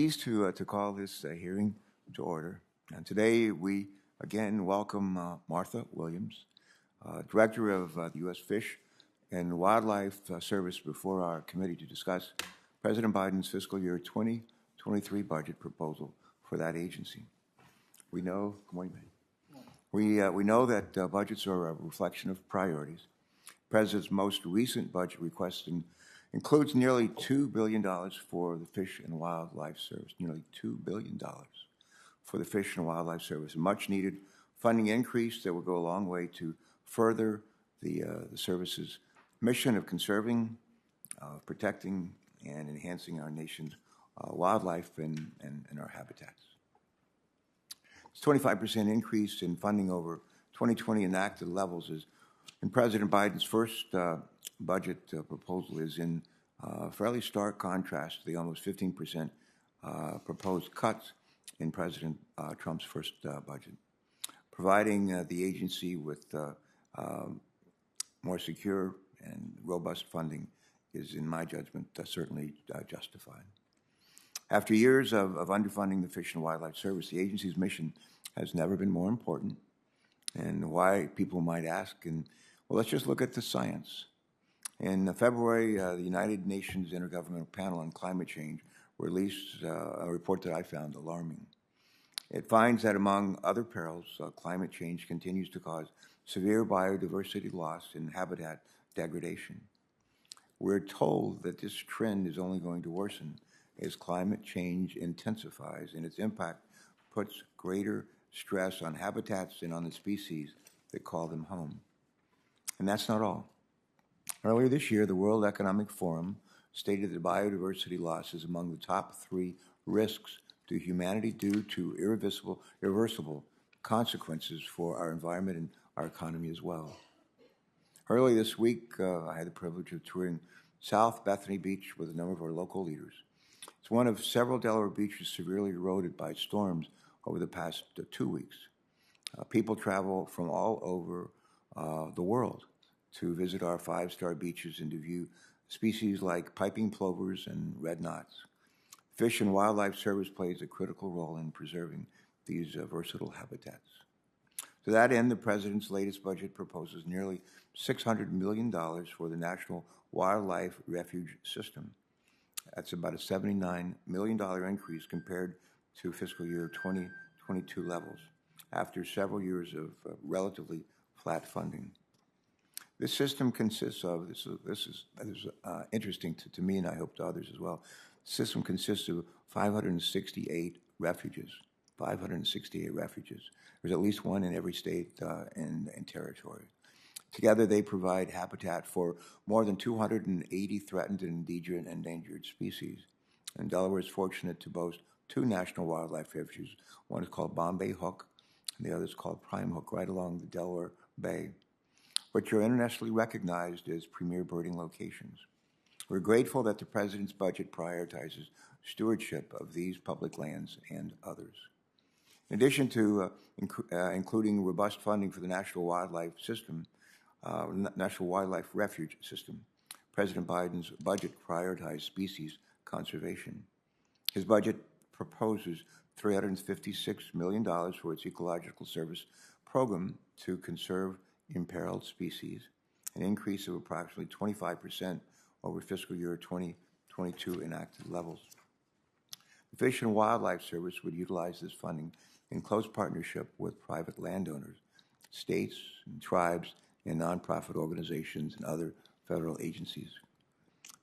pleased to call this hearing to order. And today we again welcome Martha Williams, Director of the U.S. Fish and Wildlife Service, before our committee to discuss President Biden's fiscal year 2023 budget proposal for that agency. We know, good morning, we know that budgets are a reflection of priorities. The President's most recent budget request includes nearly $2 billion for the Fish and Wildlife Service, nearly $2 billion for the Fish and Wildlife Service, a much-needed funding increase that will go a long way to further the service's mission of conserving, protecting, and enhancing our nation's wildlife and our habitats. This 25% increase in funding over 2020 enacted levels is in President Biden's first budget proposal is in fairly stark contrast to the almost 15% proposed cuts in President Trump's first budget. Providing the agency with more secure and robust funding is, in my judgment, certainly justified. After years of underfunding the Fish and Wildlife Service, the agency's mission has never been more important. And why, people might ask, and well, let's just look at the science. In February, the United Nations Intergovernmental Panel on Climate Change released a report that I found alarming. It finds that among other perils, climate change continues to cause severe biodiversity loss and habitat degradation. We're told that this trend is only going to worsen as climate change intensifies and its impact puts greater stress on habitats and on the species that call them home. And that's not all. Earlier this year, the World Economic Forum stated that biodiversity loss is among the top 3 risks to humanity due to irreversible consequences for our environment and our economy as well. Early this week, I had the privilege of touring South Bethany Beach with a number of our local leaders. It's one of several Delaware beaches severely eroded by storms over the past 2 weeks. People travel from all over the world to visit our 5-star beaches and to view species like piping plovers and red knots. Fish and Wildlife Service plays a critical role in preserving these versatile habitats. To that end, the President's latest budget proposes nearly $600 million for the National Wildlife Refuge system. That's about a $79 million increase compared to fiscal year 2022 levels, after several years of relatively flat funding. This system consists of, this is interesting to me and I hope to others as well, the system consists of 568 refuges, 568 refuges. There's at least one in every state and territory. Together, they provide habitat for more than 280 threatened and endangered species. And Delaware is fortunate to boast 2 national wildlife refuges. One is called Bombay Hook, and the other is called Prime Hook, right along the Delaware Bay, which are internationally recognized as premier birding locations. We're grateful that the President's budget prioritizes stewardship of these public lands and others. In addition to including robust funding for the National Wildlife Refuge system, President Biden's budget prioritized species conservation. His budget proposes $356 million for its Ecological Service program to conserve imperiled species, an increase of approximately 25% over fiscal year 2022 enacted levels. The Fish and Wildlife Service would utilize this funding in close partnership with private landowners, states and tribes, and nonprofit organizations and other federal agencies.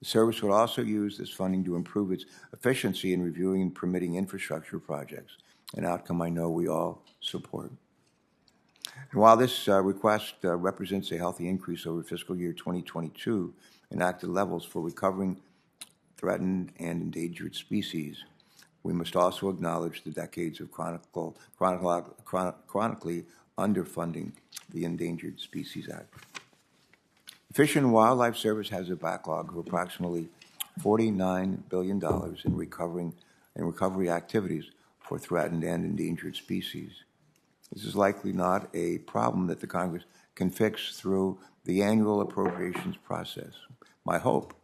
The service would also use this funding to improve its efficiency in reviewing and permitting infrastructure projects, an outcome I know we all support. And while this request represents a healthy increase over fiscal year 2022 enacted levels for recovering threatened and endangered species, we must also acknowledge the decades of chronically underfunding the Endangered Species Act. The Fish and Wildlife Service has a backlog of approximately $49 billion in recovery activities for threatened and endangered species. This is likely not a problem that the Congress can fix through the annual appropriations process. My hope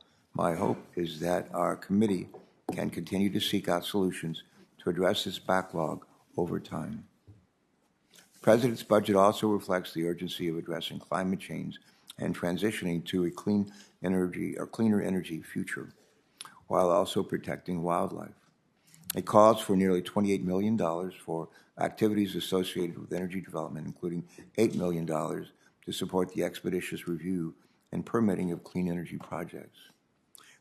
is that our committee can continue to seek out solutions to address this backlog over time. The President's budget also reflects the urgency of addressing climate change and transitioning to a clean energy or cleaner energy future, while also protecting wildlife. It calls for nearly $28 million for activities associated with energy development, including $8 million to support the expeditious review and permitting of clean energy projects.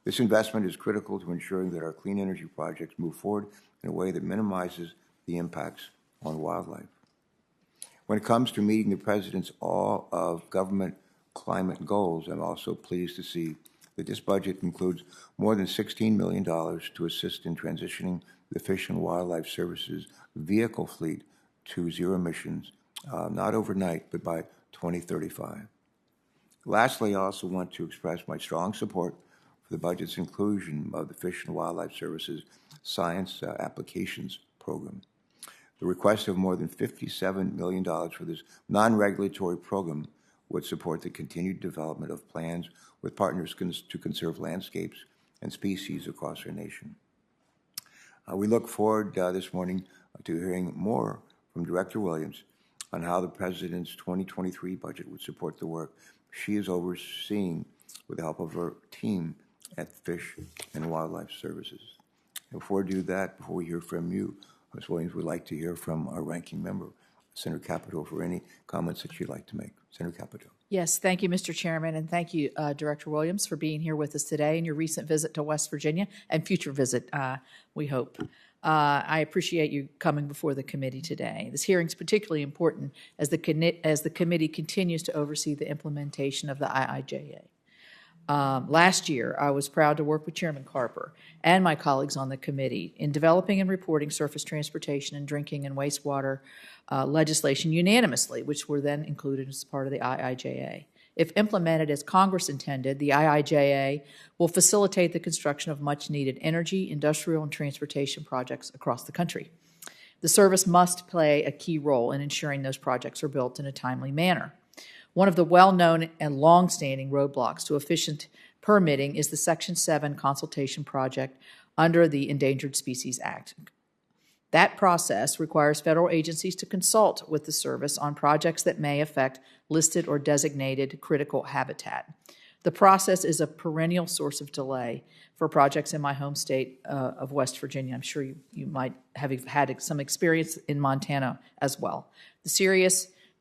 This investment is critical to ensuring that our clean energy projects move forward in a way that minimizes the impacts on wildlife. When it comes to meeting the President's all-of-government climate goals, I'm also pleased to see that this budget includes more than $16 million to assist in transitioning the Fish and Wildlife Services vehicle fleet to zero emissions, not overnight, but by 2035. Lastly, I also want to express my strong support for the budget's inclusion of the Fish and Wildlife Services Science Applications Program. The request of more than $57 million for this non-regulatory program would support the continued development of plans with partners to conserve landscapes and species across our nation. We look forward this morning to hearing more from Director Williams on how the President's 2023 budget would support the work she is overseeing with the help of her team at Fish and Wildlife Services. And before we do that, before we hear from you, Ms. Williams, would like to hear from our ranking member, Senator Capito, for any comments that you'd like to make. Senator Capito. Yes, thank you, Mr. Chairman, and thank you, Director Williams, for being here with us today and your recent visit to West Virginia and future visit, we hope. I appreciate you coming before the committee today. This hearing is particularly important as the committee continues to oversee the implementation of the IIJA. Last year, I was proud to work with Chairman Carper and my colleagues on the committee in developing and reporting surface transportation and drinking and wastewater legislation unanimously, which were then included as part of the IIJA. If implemented as Congress intended, the IIJA will facilitate the construction of much-needed energy, industrial, and transportation projects across the country. The service must play a key role in ensuring those projects are built in a timely manner. One of the well-known and long-standing roadblocks to efficient permitting is the Section 7 consultation project under the Endangered Species Act. That process requires federal agencies to consult with the service on projects that may affect listed or designated critical habitat. The process is a perennial source of delay for projects in my home state of West Virginia. I'm sure you might have had some experience in Montana as well. The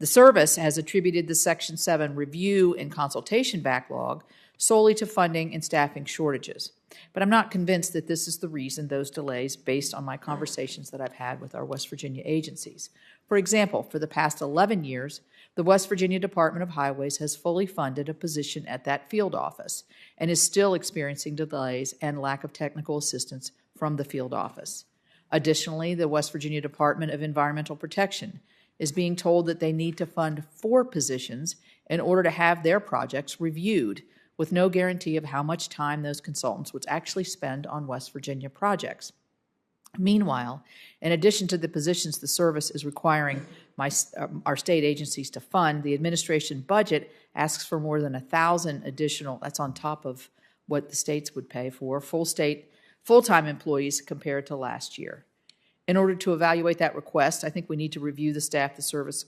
service has attributed the Section 7 review and consultation backlog solely to funding and staffing shortages. But I'm not convinced that this is the reason those delays based on my conversations that I've had with our West Virginia agencies. For example, for the past 11 years, the West Virginia Department of Highways has fully funded a position at that field office and is still experiencing delays and lack of technical assistance from the field office. Additionally, the West Virginia Department of Environmental Protection is being told that they need to fund 4 positions in order to have their projects reviewed, with no guarantee of how much time those consultants would actually spend on West Virginia projects. Meanwhile, in addition to the positions the service is requiring our state agencies to fund, the administration budget asks for more than 1,000 additional, that's on top of what the states would pay for, full-time employees compared to last year. In order to evaluate that request, I think we need to review the staff the service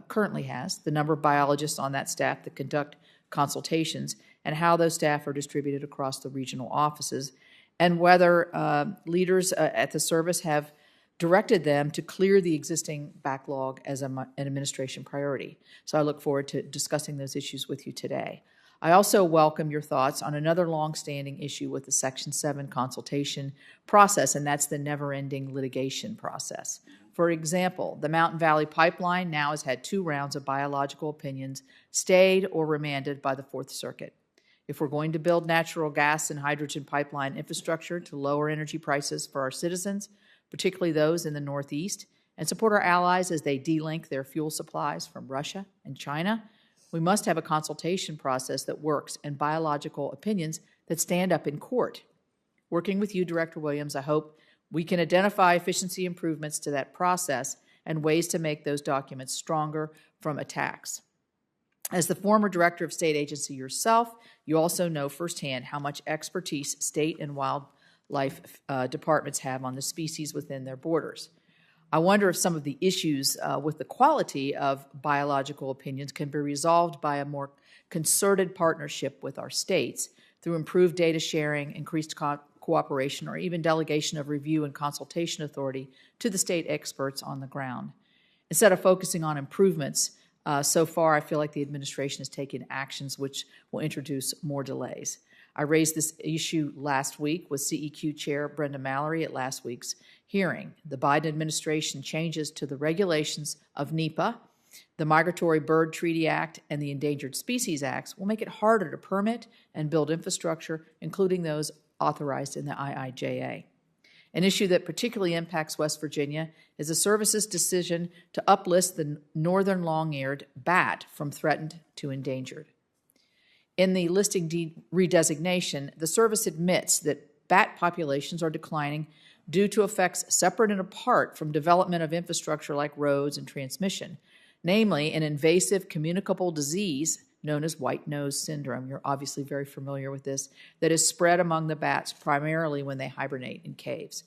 currently has, the number of biologists on that staff that conduct consultations, and how those staff are distributed across the regional offices, and whether leaders at the service have directed them to clear the existing backlog as an administration priority. So I look forward to discussing those issues with you today. I also welcome your thoughts on another long-standing issue with the Section 7 consultation process, and that's the never-ending litigation process. For example, the Mountain Valley Pipeline now has had 2 rounds of biological opinions stayed or remanded by the Fourth Circuit. If we're going to build natural gas and hydrogen pipeline infrastructure to lower energy prices for our citizens, particularly those in the Northeast, and support our allies as they delink their fuel supplies from Russia and China, we must have a consultation process that works and biological opinions that stand up in court. Working with you, Director Williams, I hope we can identify efficiency improvements to that process and ways to make those documents stronger from attacks. As the former director of state agency yourself, you also know firsthand how much expertise state and departments have on the species within their borders. I wonder if some of the issues with the quality of biological opinions can be resolved by a more concerted partnership with our states through improved data sharing, increased cooperation, or even delegation of review and consultation authority to the state experts on the ground. Instead of focusing on improvements, so far I feel like the administration has taken actions which will introduce more delays. I raised this issue last week with CEQ Chair Brenda Mallory at last week's hearing. The Biden administration changes to the regulations of NEPA, the Migratory Bird Treaty Act, and the Endangered Species Acts will make it harder to permit and build infrastructure, including those authorized in the IIJA. An issue that particularly impacts West Virginia is the service's decision to uplist the northern long-eared bat from threatened to endangered. In the listing redesignation, the service admits that bat populations are declining due to effects separate and apart from development of infrastructure like roads and transmission, namely an invasive communicable disease known as white nose syndrome. You're obviously very familiar with this, that is spread among the bats primarily when they hibernate in caves.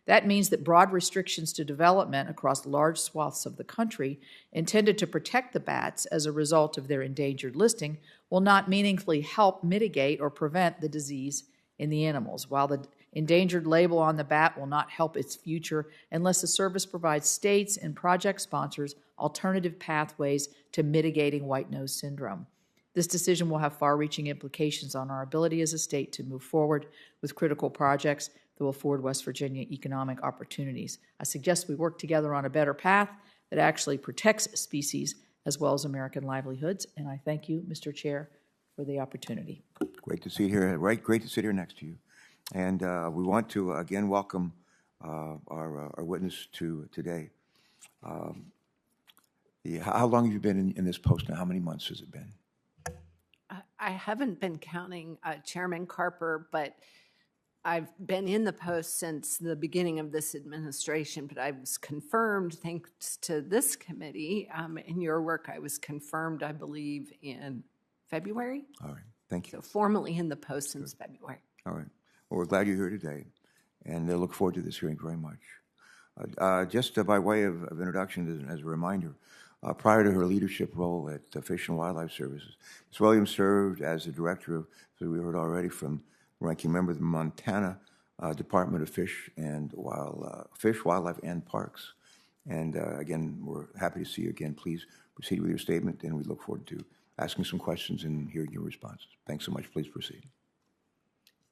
That means that broad restrictions to development across large swaths of the country intended to protect the bats as a result of their endangered listing will not meaningfully help mitigate or prevent the disease in the animals, while the endangered label on the bat will not help its future unless the service provides states and project sponsors alternative pathways to mitigating white nose syndrome. This decision will have far-reaching implications on our ability as a state to move forward with critical projects that will afford West Virginia economic opportunities. I suggest we work together on a better path that actually protects species as well as American livelihoods, and I thank you, Mr. Chair, for the opportunity. Great to see you here. Right, great to sit here next to you. And we want to again welcome our witness to today. How long have you been in this post now? How many months has it been? I haven't been counting, Chairman Carper, but I've been in the post since the beginning of this administration, but I was confirmed, thanks to this committee, in your work, I was confirmed, I believe, in February. All right, thank you. So formally in the post since February. All right. Well, we're glad you're here today, and I look forward to this hearing very much. Just by way of introduction, as a reminder, prior to her leadership role at the Fish and Wildlife Services, Ms. Williams served as the director of, so we heard already from ranking member of the Montana Department of Fish, Wildlife, and Parks. And again, we're happy to see you again. Please proceed with your statement, and we look forward to asking some questions and hearing your responses. Thanks so much. Please proceed.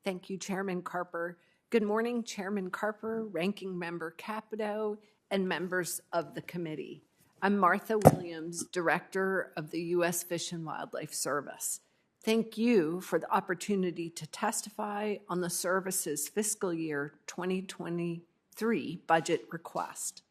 Thank you, Chairman Carper. Good morning, Chairman Carper, Ranking Member Capito, and members of the committee. I'm Martha Williams, Director of the U.S. Fish and Wildlife Service. Thank you for the opportunity to testify on the service's fiscal year 2023 budget request.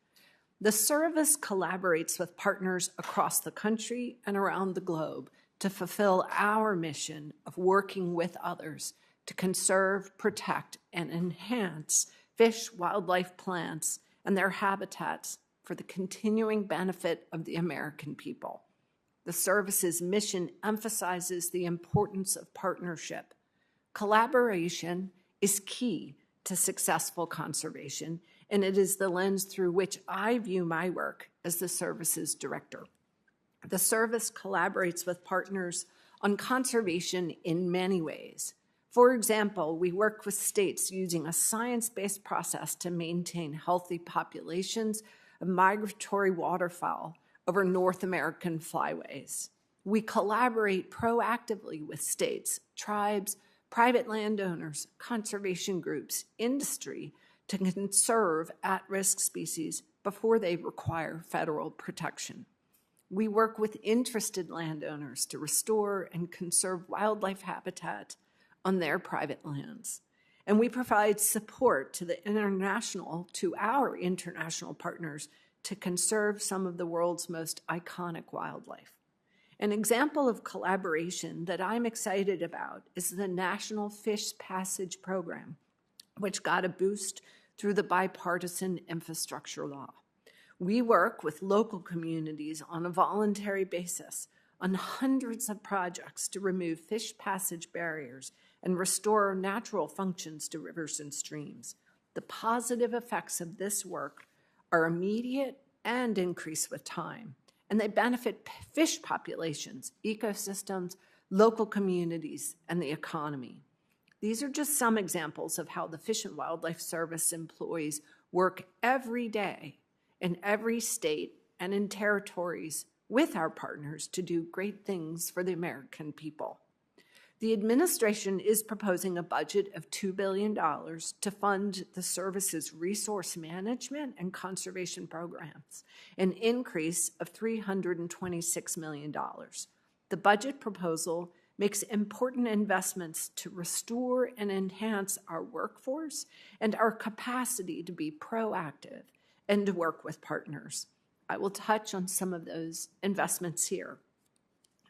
The service collaborates with partners across the country and around the globe to fulfill our mission of working with others to conserve, protect, and enhance fish, wildlife, plants, and their habitats for the continuing benefit of the American people. The service's mission emphasizes the importance of partnership. Collaboration is key to successful conservation, and it is the lens through which I view my work as the service's director. The service collaborates with partners on conservation in many ways. For example, we work with states using a science-based process to maintain healthy populations of migratory waterfowl over North American flyways. We collaborate proactively with states, tribes, private landowners, conservation groups, industry to conserve at-risk species before they require federal protection. We work with interested landowners to restore and conserve wildlife habitat on their private lands. And we provide support to our international partners to conserve some of the world's most iconic wildlife. An example of collaboration that I'm excited about is the National Fish Passage Program, which got a boost through the bipartisan infrastructure law. We work with local communities on a voluntary basis on hundreds of projects to remove fish passage barriers and restore natural functions to rivers and streams. The positive effects of this work are immediate and increase with time, and they benefit fish populations, ecosystems, local communities, and the economy. These are just some examples of how the Fish and Wildlife Service employees work every day in every state and in territories with our partners to do great things for the American people. The administration is proposing a budget of $2 billion to fund the service's resource management and conservation programs, an increase of $326 million. The budget proposal makes important investments to restore and enhance our workforce and our capacity to be proactive and to work with partners. I will touch on some of those investments here.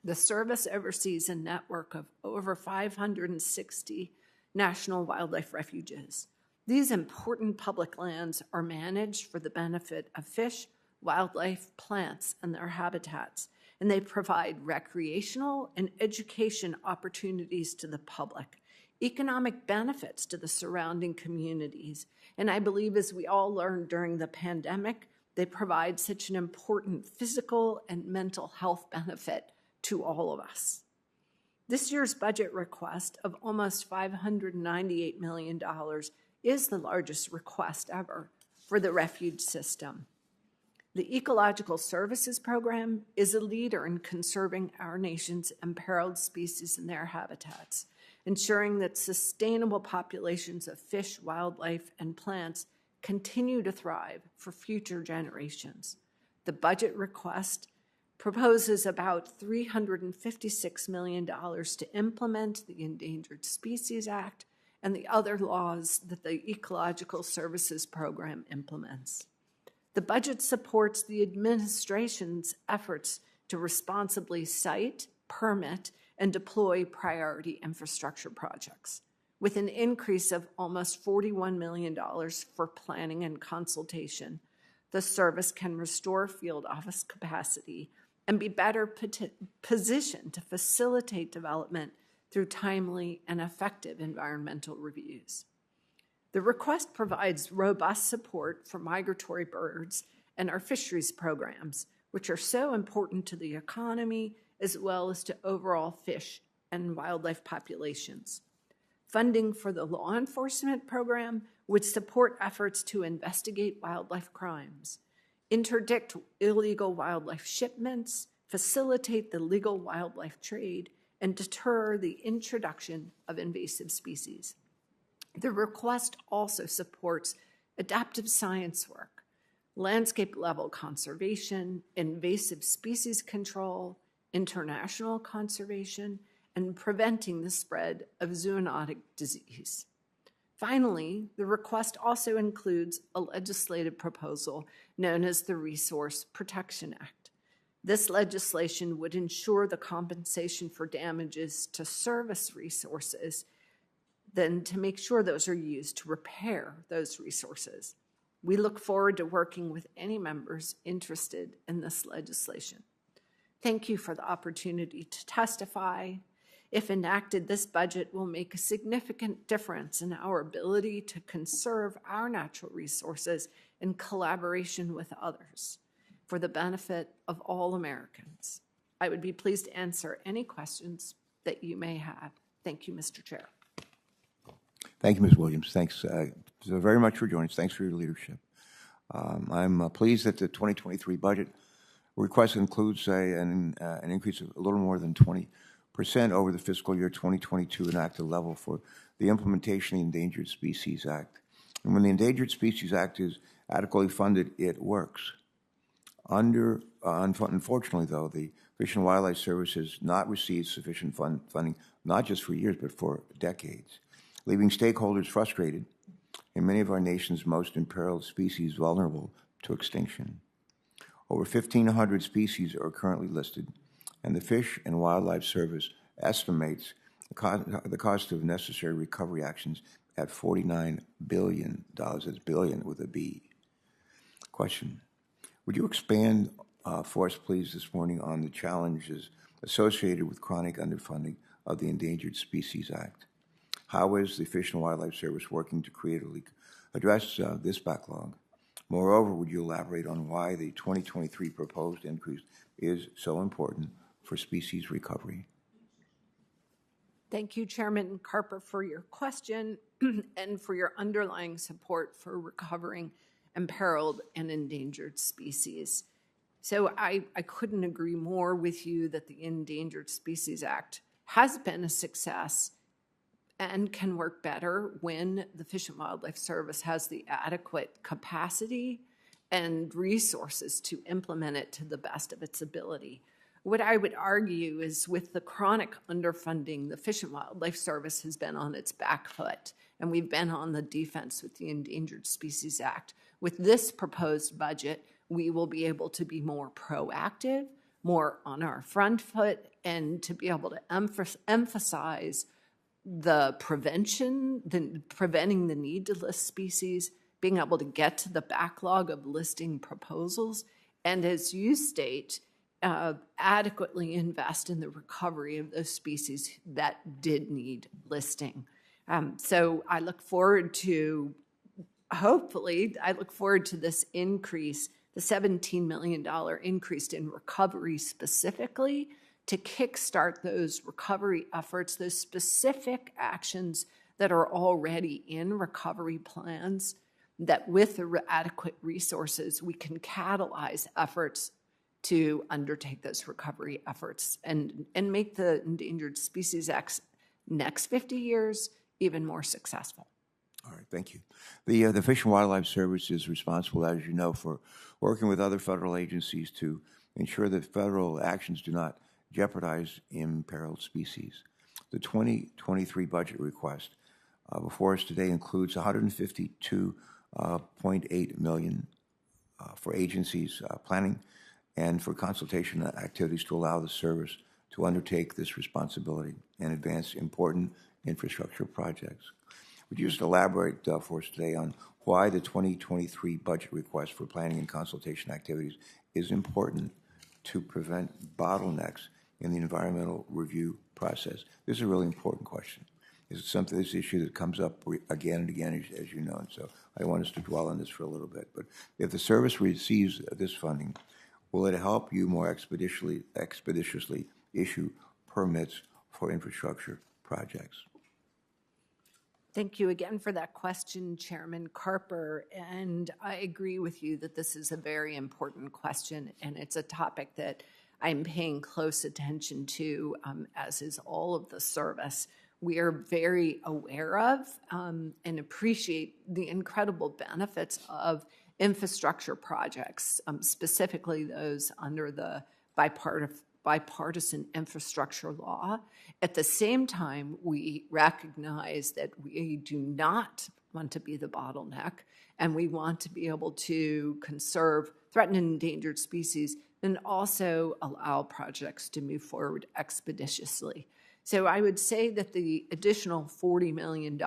The service oversees a network of over 560 national wildlife refuges. These important public lands are managed for the benefit of fish, wildlife, plants, and their habitats, and they provide recreational and education opportunities to the public, economic benefits to the surrounding communities, and I believe, as we all learned during the pandemic, they provide such an important physical and mental health benefit to all of us. This year's budget request of almost $598 million is the largest request ever for the refuge system. The Ecological Services Program is a leader in conserving our nation's imperiled species and their habitats, ensuring that sustainable populations of fish, wildlife, and plants continue to thrive for future generations. The budget request proposes about $356 million to implement the Endangered Species Act and the other laws that the Ecological Services Program implements. The budget supports the administration's efforts to responsibly site, permit, and deploy priority infrastructure projects, with an increase of almost $41 million for planning and consultation. The service can restore field office capacity and be better positioned to facilitate development through timely and effective environmental reviews. The request provides robust support for migratory birds and our fisheries programs, which are so important to the economy as well as to overall fish and wildlife populations. Funding for the law enforcement program would support efforts to investigate wildlife crimes, interdict illegal wildlife shipments, facilitate the legal wildlife trade, and deter the introduction of invasive species. The request also supports adaptive science work, landscape-level conservation, invasive species control, international conservation, and preventing the spread of zoonotic disease. Finally, the request also includes a legislative proposal known as the Resource Protection Act. This legislation would ensure the compensation for damages to service resources, then to make sure those are used to repair those resources. We look forward to working with any members interested in this legislation. Thank you for the opportunity to testify. If enacted, this budget will make a significant difference in our ability to conserve our natural resources in collaboration with others for the benefit of all Americans. I would be pleased to answer any questions that you may have. Thank you, Mr. Chair. Thank you, Ms. Williams. Thanks so very much for joining us. Thanks for your leadership. I'm pleased that the 2023 budget request includes an increase of a little more than 20% over the fiscal year 2022 enacted level for the implementation of the Endangered Species Act. And when the Endangered Species Act is adequately funded, it works. Unfortunately, though, the Fish and Wildlife Service has not received sufficient funding, not just for years, but for decades, leaving stakeholders frustrated and many of our nation's most imperiled species vulnerable to extinction. Over 1,500 species are currently listed, and the Fish and Wildlife Service estimates the cost of necessary recovery actions at $49 billion. That's billion with a B. Question: would you expand for us, please, this morning on the challenges associated with chronic underfunding of the Endangered Species Act? How is the Fish and Wildlife Service working to creatively address this backlog? Moreover, would you elaborate on why the 2023 proposed increase is so important for species recovery? Thank you, Chairman Carper, for your question and for your underlying support for recovering imperiled and endangered species. So I couldn't agree more with you that the Endangered Species Act has been a success and can work better when the Fish and Wildlife Service has the adequate capacity and resources to implement it to the best of its ability. What I would argue is with the chronic underfunding, the Fish and Wildlife Service has been on its back foot, and we've been on the defense with the Endangered Species Act. With this proposed budget, we will be able to be more proactive, more on our front foot, and to be able to emphasize the prevention, preventing the need to list species, being able to get to the backlog of listing proposals, and as you state, adequately invest in the recovery of those species that did need listing. So I look forward to, hopefully, I look forward to this increase, the $17 million increase in recovery specifically, to kickstart those recovery efforts, those specific actions that are already in recovery plans, that with the adequate resources, we can catalyze efforts to undertake those recovery efforts and make the Endangered Species Act's next 50 years even more successful. All right, thank you. The Fish and Wildlife Service is responsible, as you know, for working with other federal agencies to ensure that federal actions do not jeopardize imperiled species. The 2023 budget request before us today includes $152.8 million for agencies planning and for consultation activities to allow the service to undertake this responsibility and advance important infrastructure projects. Would you just elaborate for us today on why the 2023 budget request for planning and consultation activities is important to prevent bottlenecks in the environmental review process? This is a really important question. This is something, this issue that comes up again and again, as you know, and so I want us to dwell on this for a little bit. But if the service receives this funding, will it help you more expeditiously issue permits for infrastructure projects? Thank you again for that question, Chairman Carper. And I agree with you that this is a very important question, and it's a topic that I'm paying close attention to, as is all of the service. We are very aware of and appreciate the incredible benefits of infrastructure projects, specifically those under the bipartisan infrastructure law. At the same time, we recognize that we do not want to be the bottleneck, and we want to be able to conserve threatened and endangered species and also allow projects to move forward expeditiously. So I would say that the additional $40 million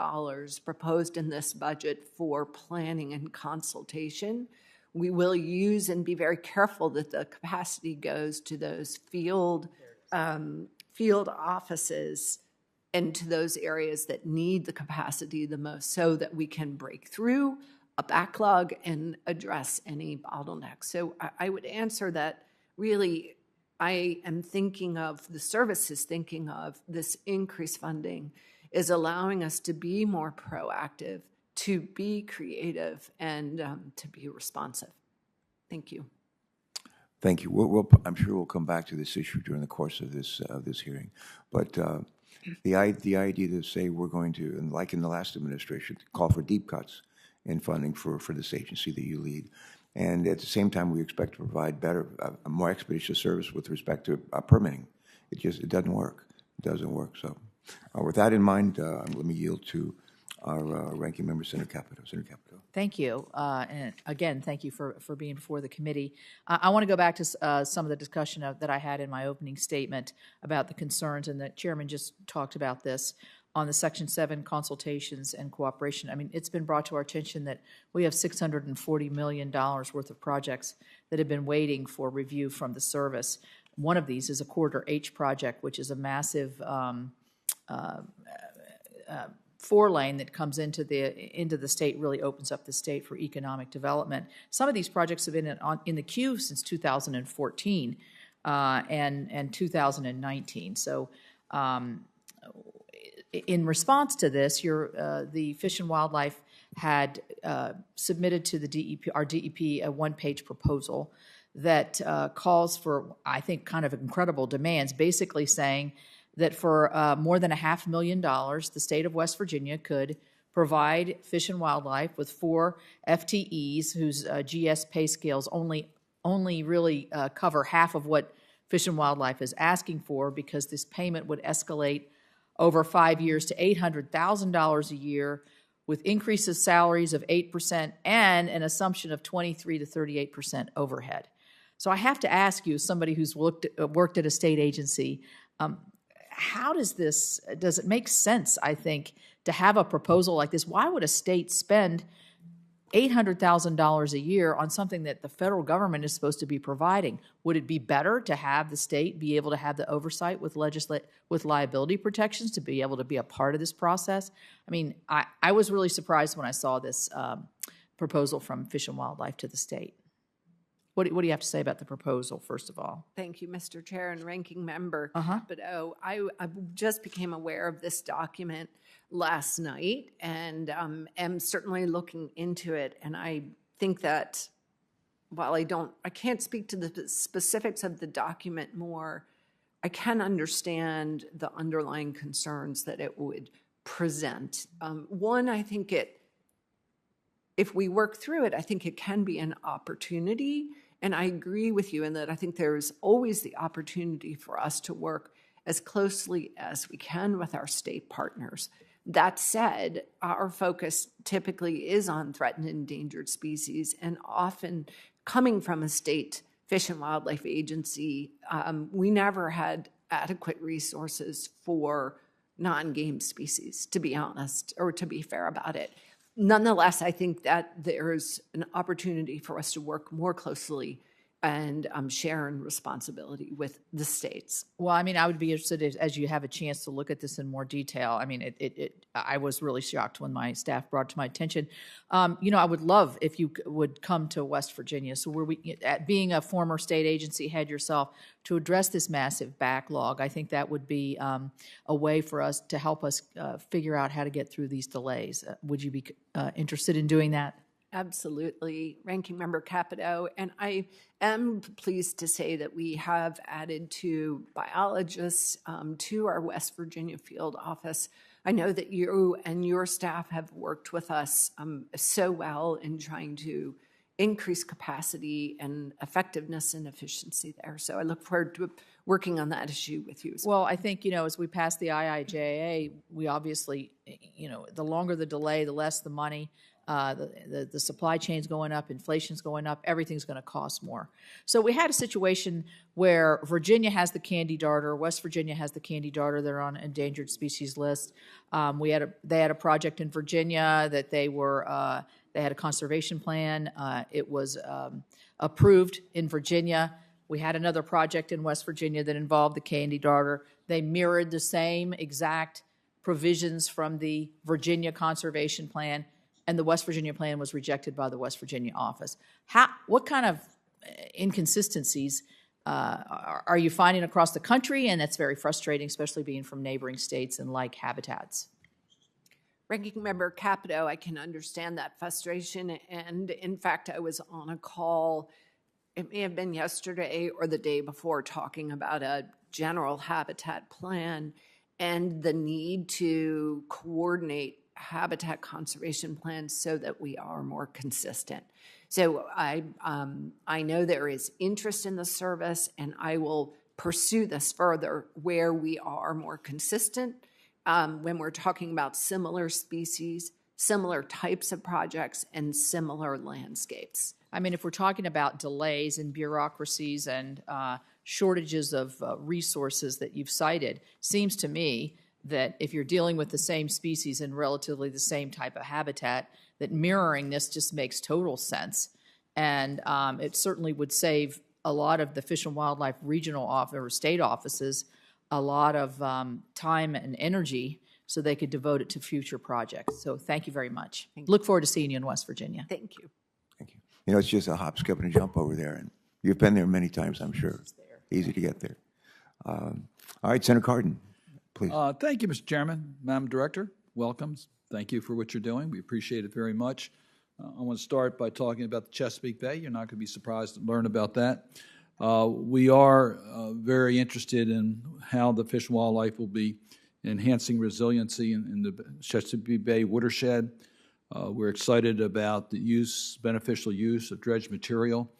proposed in this budget for planning and consultation, we will use and be very careful that the capacity goes to those field offices and to those areas that need the capacity the most so that we can break through a backlog and address any bottlenecks. So I would answer that really I am thinking of, the service is thinking of this increased funding is allowing us to be more proactive, to be creative, and to be responsive. Thank you. Thank you. I'm sure we'll come back to this issue during the course of this hearing. But the idea to say we're going to, and like in the last administration, call for deep cuts in funding for this agency that you lead. And at the same time, we expect to provide better, a more expeditious service with respect to permitting. It doesn't work. It doesn't work. So with that in mind, let me yield to our ranking member, Senator Capito. Senator Capito. Thank you. And again, thank you for being before the committee. I want to go back to some of the discussion that I had in my opening statement about the concerns, and the chairman just talked about this, on the Section 7 consultations and cooperation. I mean, it's been brought to our attention that we have $640 million worth of projects that have been waiting for review from the service. One of these is a Corridor H project, which is a massive 4-lane that comes into the state really opens up the state for economic development. Some of these projects have been in the queue since 2014 and 2019. So in response to this, the Fish and Wildlife had submitted to our DEP a one-page proposal that calls for, I think, kind of incredible demands, basically saying that for more than $500,000, the state of West Virginia could provide Fish and Wildlife with 4 FTEs whose GS pay scales only really cover half of what Fish and Wildlife is asking for, because this payment would escalate over 5 years to $800,000 a year, with increase of salaries of 8% and an assumption of 23 to 38% overhead. So I have to ask you, as somebody who's worked at a state agency, how does it make sense, I think, to have a proposal like this? Why would a state spend $800,000 a year on something that the federal government is supposed to be providing? Would it be better to have the state be able to have the oversight with liability protections to be able to be a part of this process? I mean, I was really surprised when I saw this proposal from Fish and Wildlife to the state. What do you have to say about the proposal, first of all? Thank you, Mr. Chair and Ranking Member. But I just became aware of this document last night and am certainly looking into it. And I think that while I can't speak to the specifics of the document more, I can understand the underlying concerns that it would present. One, I think if we work through it, I think it can be an opportunity. And I agree with you in that I think there's always the opportunity for us to work as closely as we can with our state partners. That said, our focus typically is on threatened and endangered species, and often coming from a state Fish and Wildlife agency, we never had adequate resources for non-game species, to be honest, or to be fair about it. Nonetheless, I think that there's an opportunity for us to work more closely and share in responsibility with the states. Well, I mean, I would be interested as you have a chance to look at this in more detail. I mean, I was really shocked when my staff brought it to my attention. I would love if you would come to West Virginia. So being a former state agency head yourself, to address this massive backlog, I think that would be a way for us to help us figure out how to get through these delays. Would you be interested in doing that? Absolutely, Ranking Member Capito. And I am pleased to say that we have added 2 biologists to our West Virginia field office. I know that you and your staff have worked with us so well in trying to increase capacity and effectiveness and efficiency there. So I look forward to working on that issue with you as well. Well, I think, as we pass the IIJA, we obviously, the longer the delay, the less the money. The supply chain's going up, inflation's going up, everything's going to cost more. So we had a situation where Virginia has the candy darter, West Virginia has the candy darter. They're on an endangered species list. They had a project in Virginia that they had a conservation plan. It was approved in Virginia. We had another project in West Virginia that involved the candy darter. They mirrored the same exact provisions from the Virginia conservation plan, and the West Virginia plan was rejected by the West Virginia office. What kind of inconsistencies are you finding across the country? And that's very frustrating, especially being from neighboring states and like habitats. Ranking Member Capito, I can understand that frustration. And in fact, I was on a call, it may have been yesterday or the day before, talking about a general habitat plan and the need to coordinate habitat conservation plans so that we are more consistent. So I know there is interest in the service, and I will pursue this further where we are more consistent when we're talking about similar species, similar types of projects, and similar landscapes. I mean, if we're talking about delays and bureaucracies and shortages of resources that you've cited, seems to me that if you're dealing with the same species and relatively the same type of habitat, that mirroring this just makes total sense. And it certainly would save a lot of the Fish and Wildlife regional office or state offices a lot of time and energy so they could devote it to future projects. So thank you very much. Look forward to seeing you in West Virginia. Thank you. Thank you. You know, it's just a hop, skip, and a jump over there, and you've been there many times, I'm sure. Easy to get there. All right, Senator Cardin, please. Thank you, Mr. Chairman. Madam Director, welcome. Thank you for what you're doing. We appreciate it very much. I want to start by talking about the Chesapeake Bay. You're not going to be surprised to learn about that. We are very interested in how the Fish and Wildlife will be enhancing resiliency in the Chesapeake Bay watershed. We're excited about the beneficial use of dredge material.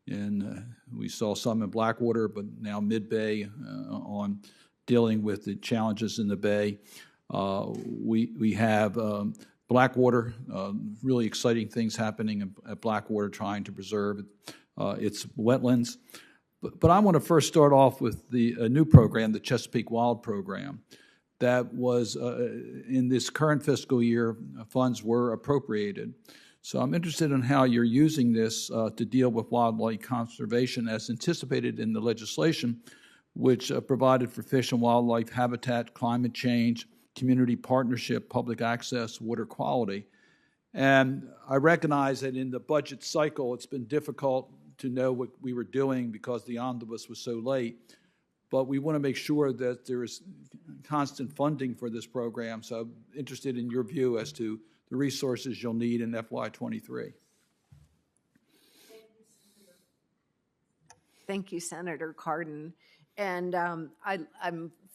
And we saw some in Blackwater, but now Mid-Bay on dealing with the challenges in the Bay. We have Blackwater, really exciting things happening at Blackwater, trying to preserve its wetlands. But I want to first start off with a new program, the Chesapeake Wild Program, that was in this current fiscal year, funds were appropriated. So I'm interested in how you're using this to deal with wildlife conservation as anticipated in the legislation, which provided for fish and wildlife habitat, climate change, community partnership, public access, water quality. And I recognize that in the budget cycle, it's been difficult to know what we were doing because the omnibus was so late. But we want to make sure that there is constant funding for this program. So I'm interested in your view as to the resources you'll need in FY23. Thank you, Senator Cardin. And I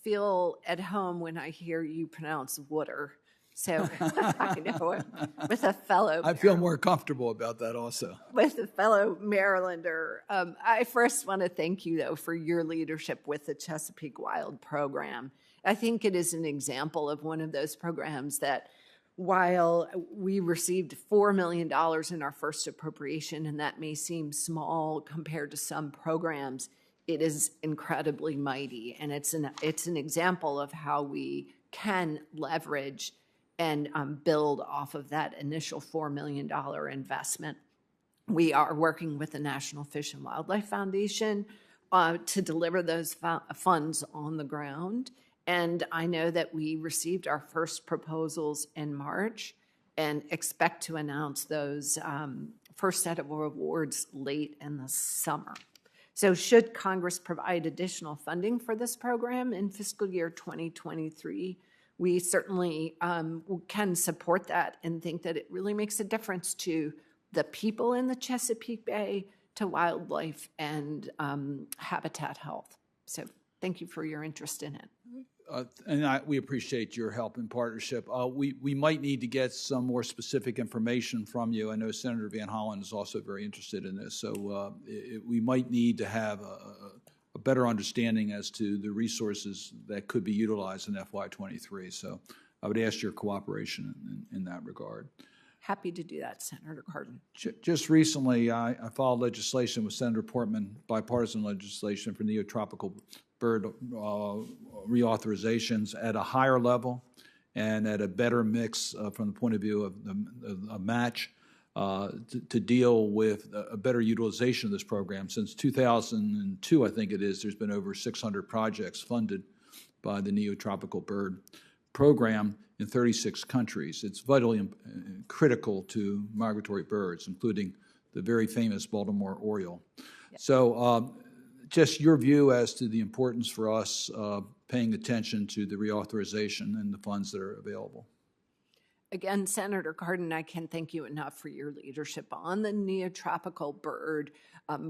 feel at home when I hear you pronounce water. So I know it with a fellow. I feel more comfortable about that also. With a fellow Marylander. I first want to thank you, though, for your leadership with the Chesapeake Wild Program. I think it is an example of one of those programs that, while we received $4 million in our first appropriation, and that may seem small compared to some programs, it is incredibly mighty. And it's an example of how we can leverage and build off of that initial $4 million investment. We are working with the National Fish and Wildlife Foundation to deliver those funds on the ground. And I know that we received our first proposals in March and expect to announce those first set of awards late in the summer. So should Congress provide additional funding for this program in fiscal year 2023, we certainly can support that and think that it really makes a difference to the people in the Chesapeake Bay, to wildlife and habitat health. So thank you for your interest in it. We appreciate your help and partnership. We might need to get some more specific information from you. I know Senator Van Hollen is also very interested in this, so we might need to have a better understanding as to the resources that could be utilized in FY23. So I would ask your cooperation in that regard. Happy to do that, Senator Cardin. Just recently, I filed legislation with Senator Portman, bipartisan legislation for neotropical bird reauthorizations at a higher level and at a better mix from the point of view of a match to deal with a better utilization of this program. Since 2002, I think it is, there's been over 600 projects funded by the Neotropical Bird Program in 36 countries. It's vitally critical to migratory birds, including the very famous Baltimore Oriole. Yep. So just your view as to the importance for us paying attention to the reauthorization and the funds that are available. Again, Senator Cardin, I can't thank you enough for your leadership on the Neotropical Bird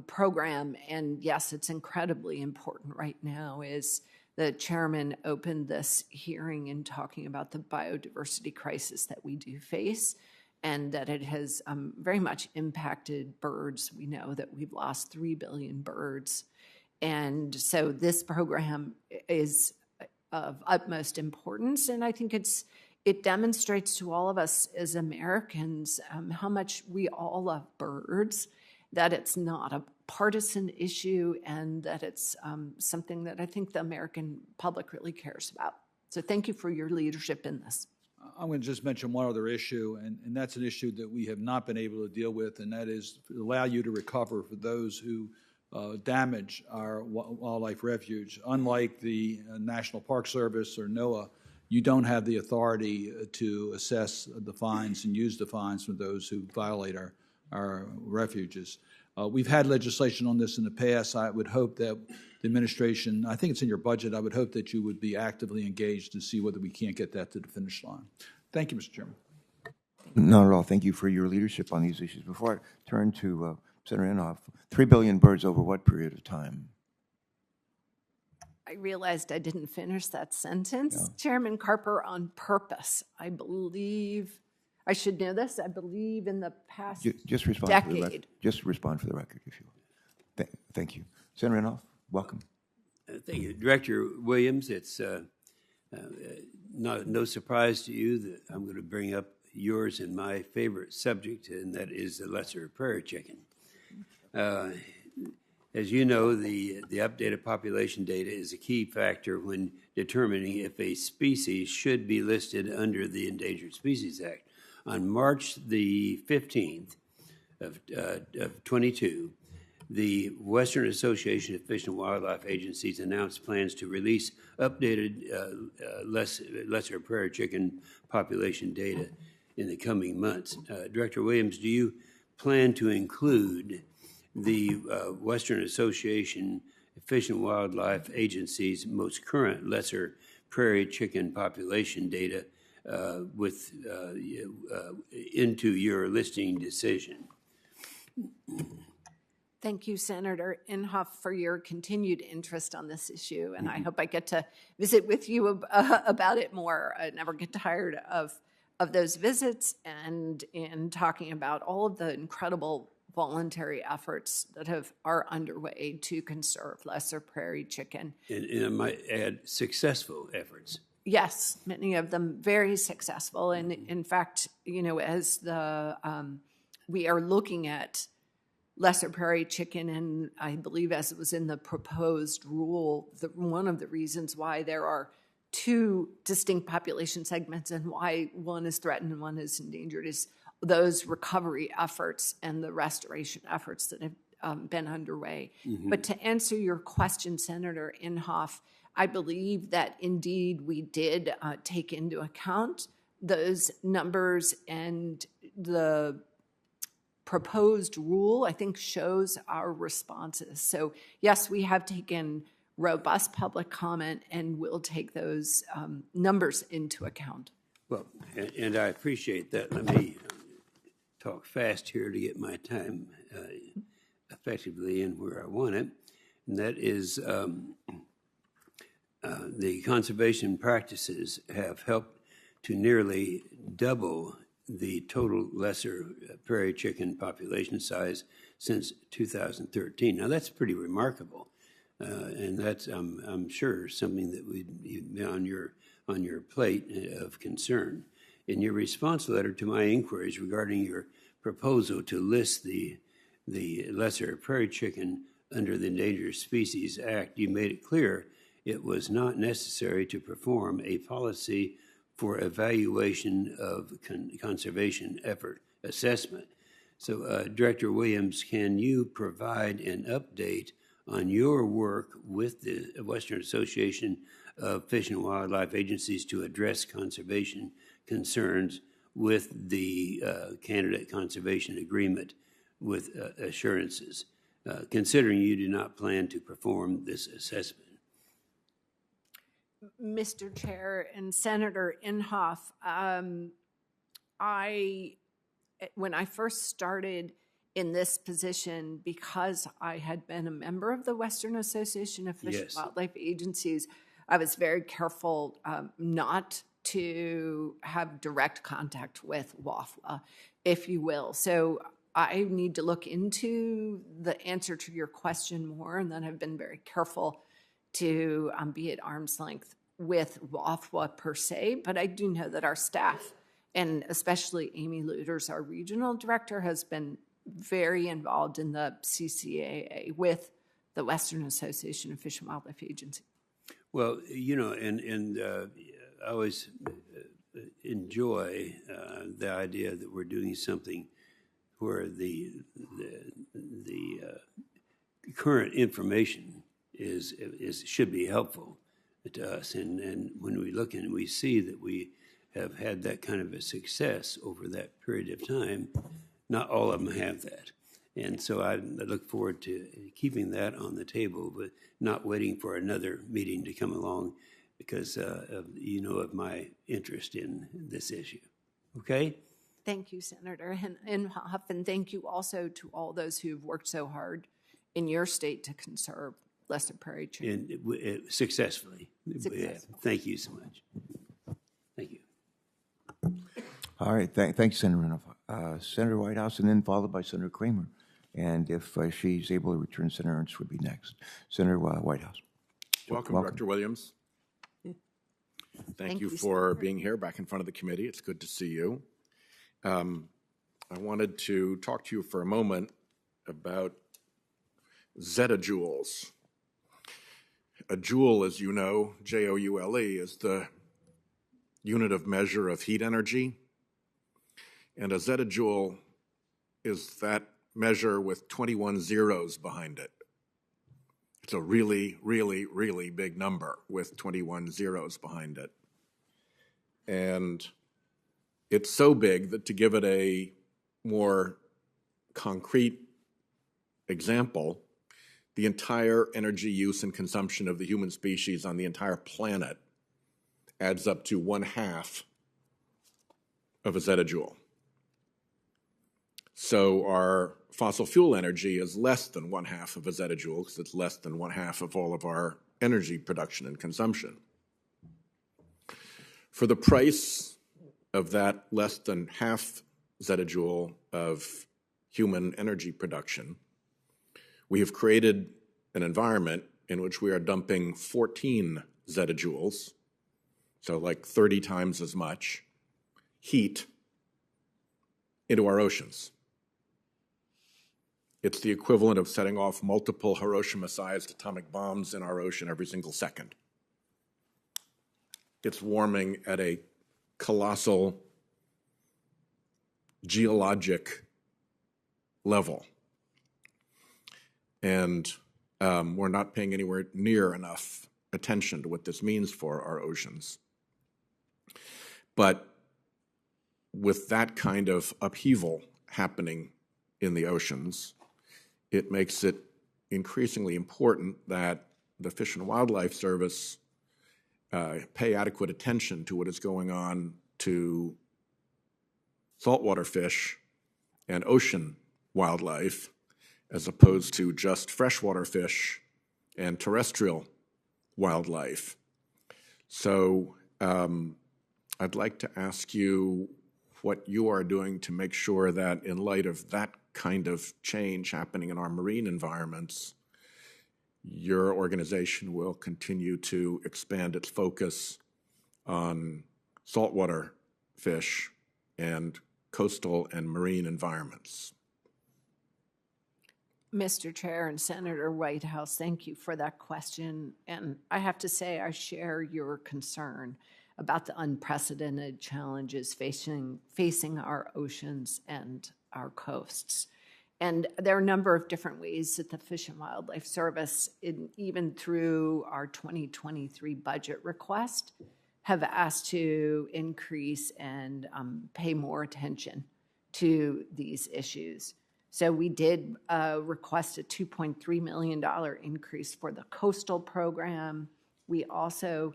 Program. And yes, it's incredibly important right now as the chairman opened this hearing in talking about the biodiversity crisis that we do face and that it has very much impacted birds. We know that we've lost 3 billion birds. And so this program is of utmost importance. And I think it demonstrates to all of us as Americans how much we all love birds, that it's not a partisan issue, and that it's something that I think the American public really cares about. So thank you for your leadership in this. I'm going to just mention one other issue, and that's an issue that we have not been able to deal with, and that is to allow you to recover for those who damage our wildlife refuge. Unlike the National Park Service or NOAA, you don't have the authority to assess the fines and use the fines for those who violate our refuges. We've had legislation on this in the past. I would hope that the administration, I think it's in your budget, I would hope that you would be actively engaged to see whether we can't get that to the finish line. Thank you, Mr. Chairman. Not at all. Thank you for your leadership on these issues. Before I turn to Senator Inhofe, 3 billion birds over what period of time? I realized I didn't finish that sentence. Chairman Carper, on purpose. I believe, I should know this, I believe in the past Just respond decade. for the record. Just respond for the record, if you will. Thank you. Senator Inhofe, welcome. Thank you. Director Williams, it's no surprise to you that I'm going to bring up yours and my favorite subject, and that is the lesser prairie chicken. As you know, the updated population data is a key factor when determining if a species should be listed under the Endangered Species Act. On March the 15th of 22, the Western Association of Fish and Wildlife Agencies announced plans to release updated lesser prairie chicken population data in the coming months. Director Williams, do you plan to include the Western Association of Fish and Wildlife Agency's most current lesser prairie chicken population data into your listing decision? Thank you, Senator Inhofe, for your continued interest on this issue, and I hope I get to visit with you about it more. I never get tired of those visits and in talking about all of the incredible voluntary efforts that are underway to conserve lesser prairie chicken. And I might add, successful efforts. Yes, many of them very successful. And in fact, as we are looking at lesser prairie chicken, and I believe as it was in the proposed rule, one of the reasons why there are two distinct population segments and why one is threatened and one is endangered is those recovery efforts and the restoration efforts that have been underway. Mm-hmm. But to answer your question, Senator Inhofe, I believe that indeed we did take into account those numbers, and the proposed rule, I think, shows our responses. So yes, we have taken robust public comment and we'll take those numbers into account. Well, and I appreciate that. Let me talk fast here to get my time effectively in where I want it, and that is the conservation practices have helped to nearly double the total lesser prairie chicken population size since 2013. Now that's pretty remarkable, and that's I'm sure something that would be on your plate of concern. In your response letter to my inquiries regarding your proposal to list the lesser prairie chicken under the Endangered Species Act, you made it clear it was not necessary to perform a policy for evaluation of conservation effort assessment. So, Director Williams, can you provide an update on your work with the Western Association of Fish and Wildlife Agencies to address conservation concerns with the candidate conservation agreement with assurances, considering you do not plan to perform this assessment? Mr. Chair and Senator Inhofe, when I first started in this position, because I had been a member of the Western Association of Fish and Wildlife Agencies, I was very careful not to have direct contact with WAFWA, if you will. So I need to look into the answer to your question more, and then I've been very careful to be at arm's length with WAFWA per se, but I do know that our staff, and especially Amy Luders, our regional director, has been very involved in the CCAA with the Western Association of Fish and Wildlife Agencies. Well, and I always enjoy the idea that we're doing something where the current information should be helpful to us. And when we look and we see that we have had that kind of a success over that period of time, not all of them have that. And so I look forward to keeping that on the table, but not waiting for another meeting to come along because of my interest in this issue. Okay? Thank you, Senator Inhofe, and thank you also to all those who've worked so hard in your state to conserve lesser prairie chicken. And successfully. Thank you so much. Thank you. All right, thank you, Senator Renoff. Senator Whitehouse, and then followed by Senator Kramer. And if she's able to return, Senator Ernst would be next. Senator Whitehouse. Welcome, Director Williams. Thank you for being here back in front of the committee. It's good to see you. I wanted to talk to you for a moment about zettajoules. A joule, as you know, Joule, is the unit of measure of heat energy. And a zettajoule is that measure with 21 zeros behind it. It's a really, really, really big number with 21 zeros behind it. And it's so big that to give it a more concrete example, the entire energy use and consumption of the human species on the entire planet adds up to 1/2 of a zettajoule. So our fossil fuel energy is less than 1/2 of a zettajoule because it's less than 1/2 of all of our energy production and consumption. For the price of that less than half zettajoule of human energy production, we have created an environment in which we are dumping 14 zettajoules, so like 30 times as much heat, into our oceans. It's the equivalent of setting off multiple Hiroshima-sized atomic bombs in our ocean every single second. It's warming at a colossal geologic level. And we're not paying anywhere near enough attention to what this means for our oceans. But with that kind of upheaval happening in the oceans, it makes it increasingly important that the Fish and Wildlife Service pay adequate attention to what is going on to saltwater fish and ocean wildlife, as opposed to just freshwater fish and terrestrial wildlife. So I'd like to ask you what you are doing to make sure that in light of that kind of change happening in our marine environments, your organization will continue to expand its focus on saltwater fish and coastal and marine environments. Mr. Chair and Senator Whitehouse, thank you for that question. And I have to say, I share your concern about the unprecedented challenges facing our oceans and our coasts. And there are a number of different ways that the Fish and Wildlife Service, even through our 2023 budget request, have asked to increase and pay more attention to these issues. So we did request a $2.3 million increase for the coastal program. We also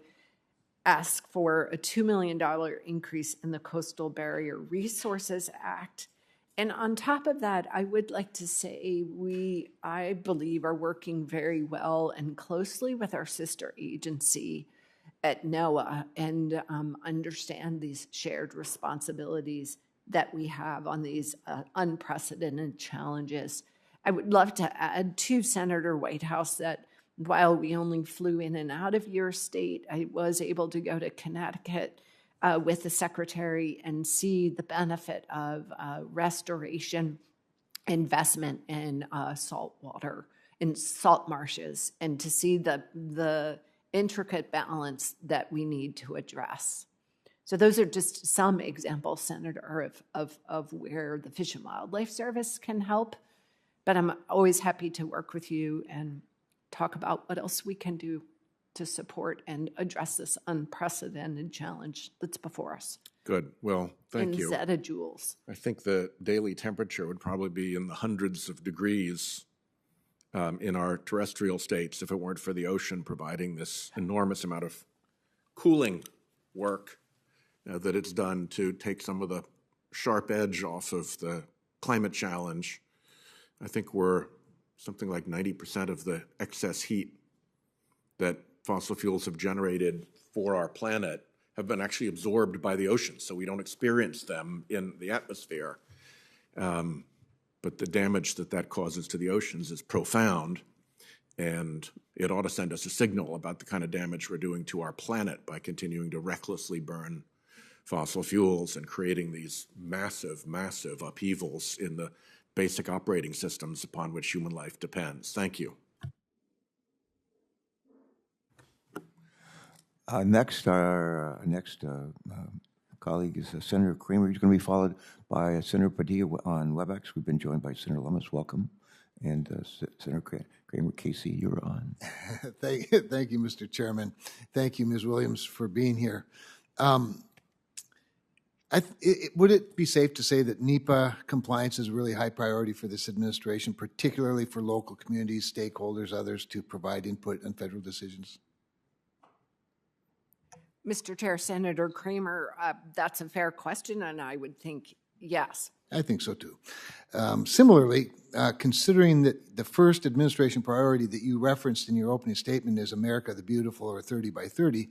asked for a $2 million increase in the Coastal Barrier Resources Act. And on top of that, I would like to say I believe, are working very well and closely with our sister agency at NOAA and understand these shared responsibilities that we have on these unprecedented challenges. I would love to add to Senator Whitehouse that while we only flew in and out of your state, I was able to go to Connecticut with the secretary and see the benefit of restoration investment in salt water, in salt marshes, and to see the intricate balance that we need to address. So those are just some examples, Senator, of where the Fish and Wildlife Service can help. But I'm always happy to work with you and talk about what else we can do to support and address this unprecedented challenge that's before us. Good. Well, thank in you. Zettajoules. I think the daily temperature would probably be in the hundreds of degrees in our terrestrial states if it weren't for the ocean providing this enormous amount of cooling work that it's done to take some of the sharp edge off of the climate challenge. I think we're something like 90% of the excess heat that fossil fuels have generated for our planet have been actually absorbed by the ocean, so we don't experience them in the atmosphere. But the damage that causes to the oceans is profound, and it ought to send us a signal about the kind of damage we're doing to our planet by continuing to recklessly burn fossil fuels and creating these massive, massive upheavals in the basic operating systems upon which human life depends. Thank you. Next, our next colleague is Senator Kramer. He's going to be followed by Senator Padilla on WebEx. We've been joined by Senator Lummis. Welcome. And Senator Kramer, Casey, you're on. Thank you, Mr. Chairman. Thank you, Ms. Williams, for being here. Would it be safe to say that NEPA compliance is a really high priority for this administration, particularly for local communities, stakeholders, others to provide input on federal decisions? Mr. Chair, Senator Kramer, that's a fair question, and I would think yes. I think so too. Similarly, considering that the first administration priority that you referenced in your opening statement is America the Beautiful or 30 by 30,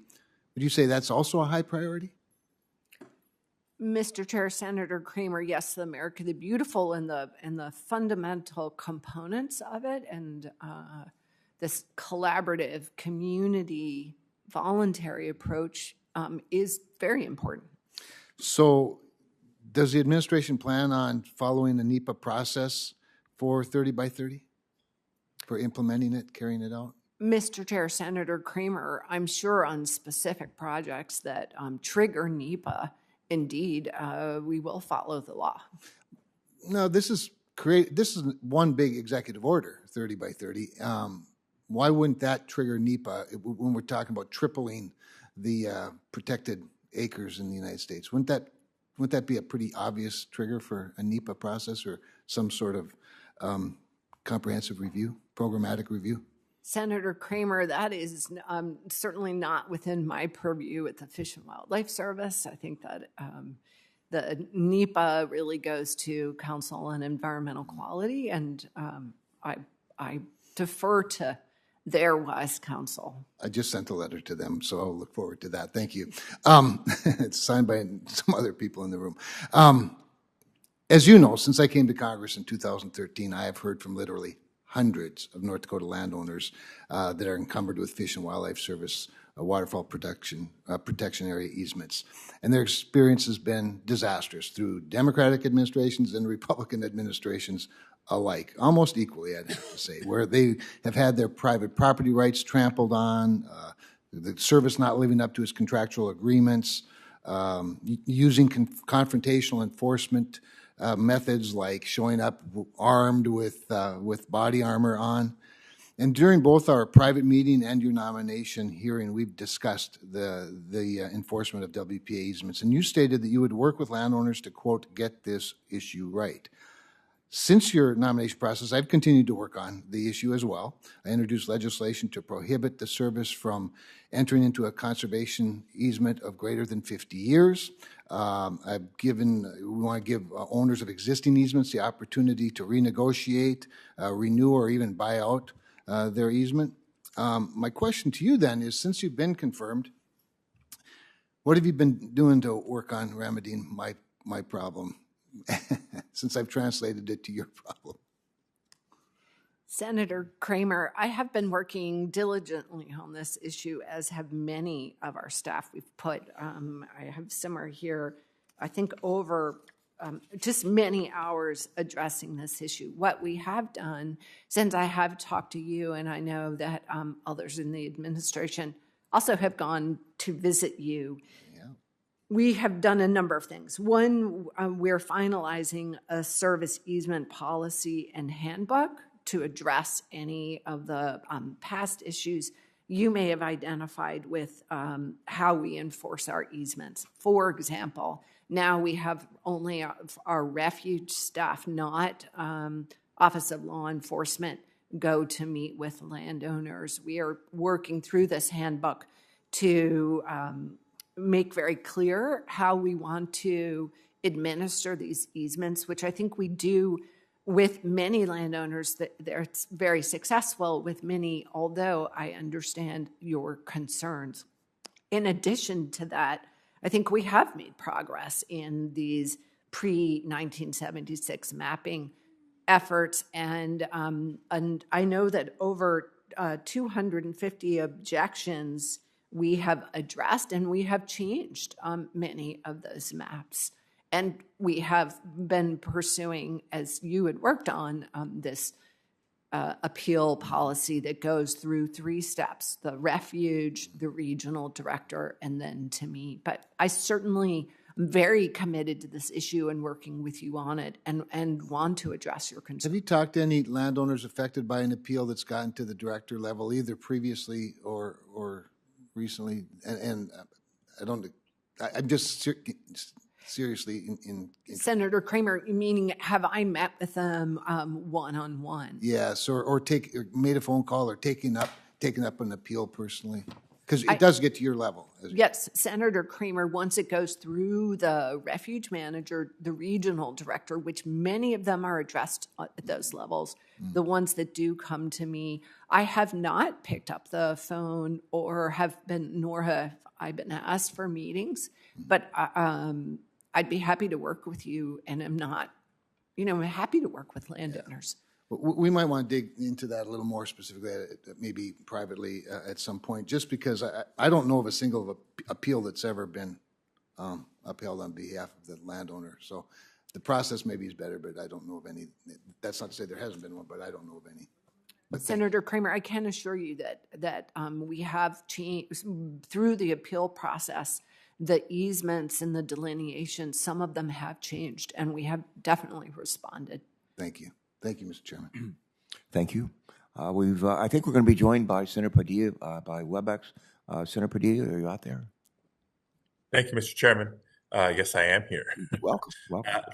would you say that's also a high priority? Mr. Chair, Senator Kramer, yes, the America the Beautiful and the fundamental components of it and this collaborative community voluntary approach is very important. So does the administration plan on following the NEPA process for 30 by 30, for implementing it, carrying it out? Mr. Chair, Senator Kramer, I'm sure on specific projects that trigger NEPA, indeed, we will follow the law. No, this is one big executive order, 30 by 30. Why wouldn't that trigger NEPA when we're talking about tripling the protected acres in the United States? Wouldn't that be a pretty obvious trigger for a NEPA process or some sort of comprehensive review, programmatic review? Senator Kramer, that is certainly not within my purview at the Fish and Wildlife Service. I think that the NEPA really goes to Council on Environmental Quality, and I defer to their wise counsel. I just sent a letter to them, so I'll look forward to that. Thank you. It's signed by some other people in the room. As you know, since I came to Congress in 2013, I have heard from literally hundreds of North Dakota landowners that are encumbered with Fish and Wildlife Service waterfowl protection area easements. And their experience has been disastrous through Democratic administrations and Republican administrations alike, almost equally, I'd have to say, where they have had their private property rights trampled on, the service not living up to its contractual agreements, using confrontational enforcement methods like showing up armed with body armor on. And during both our private meeting and your nomination hearing, we've discussed the enforcement of WPA easements. And you stated that you would work with landowners to, quote, get this issue right. Since your nomination process, I've continued to work on the issue as well. I introduced legislation to prohibit the service from entering into a conservation easement of greater than 50 years. We want to give owners of existing easements the opportunity to renegotiate, renew, or even buy out their easement. My question to you then is, since you've been confirmed, what have you been doing to work on remedying my problem? Since I've translated it to your problem. Senator Kramer, I have been working diligently on this issue, as have many of our staff. We've put, I have somewhere here, I think over just many hours addressing this issue. What we have done, since I have talked to you, and I know that others in the administration also have gone to visit you, we have done a number of things. One, we're finalizing a service easement policy and handbook to address any of the past issues you may have identified with how we enforce our easements. For example, now we have only our refuge staff, not Office of Law Enforcement, go to meet with landowners. We are working through this handbook to make very clear how we want to administer these easements, which I think we do with many landowners. That it's very successful with many, although I understand your concerns. In addition to that, I think we have made progress in these pre-1976 mapping efforts, and I know that over 250 objections we have addressed, and we have changed many of those maps. And we have been pursuing, as you had worked on, this appeal policy that goes through 3 steps: the refuge, the regional director, and then to me. But I certainly am very committed to this issue and working with you on it, and want to address your concerns. Have you talked to any landowners affected by an appeal that's gotten to the director level, either previously or recently? And I'm just seriously in Senator Kramer, meaning have I met with them one-on-one? yes, or made a phone call or taken up an appeal personally? Because it does get to your level. Yes, Senator Kramer, once it goes through the refuge manager, the regional director, which many of them are addressed at those levels, the ones that do come to me, I have not picked up the phone nor have I been asked for meetings, but I'd be happy to work with you, and I'm happy to work with landowners. We might want to dig into that a little more specifically, maybe privately at some point, just because I don't know of a single appeal that's ever been upheld on behalf of the landowner. So the process maybe is better, but I don't know of any. That's not to say there hasn't been one, but I don't know of any. But Senator Kramer, I can assure you that we have changed through the appeal process. The easements and the delineation, some of them have changed, and we have definitely responded. Thank you. Thank you, Mr. Chairman. Thank you. I think we're going to be joined by Senator Padilla by WebEx. Senator Padilla, are you out there? Thank you, Mr. Chairman. Yes, I am here. Welcome.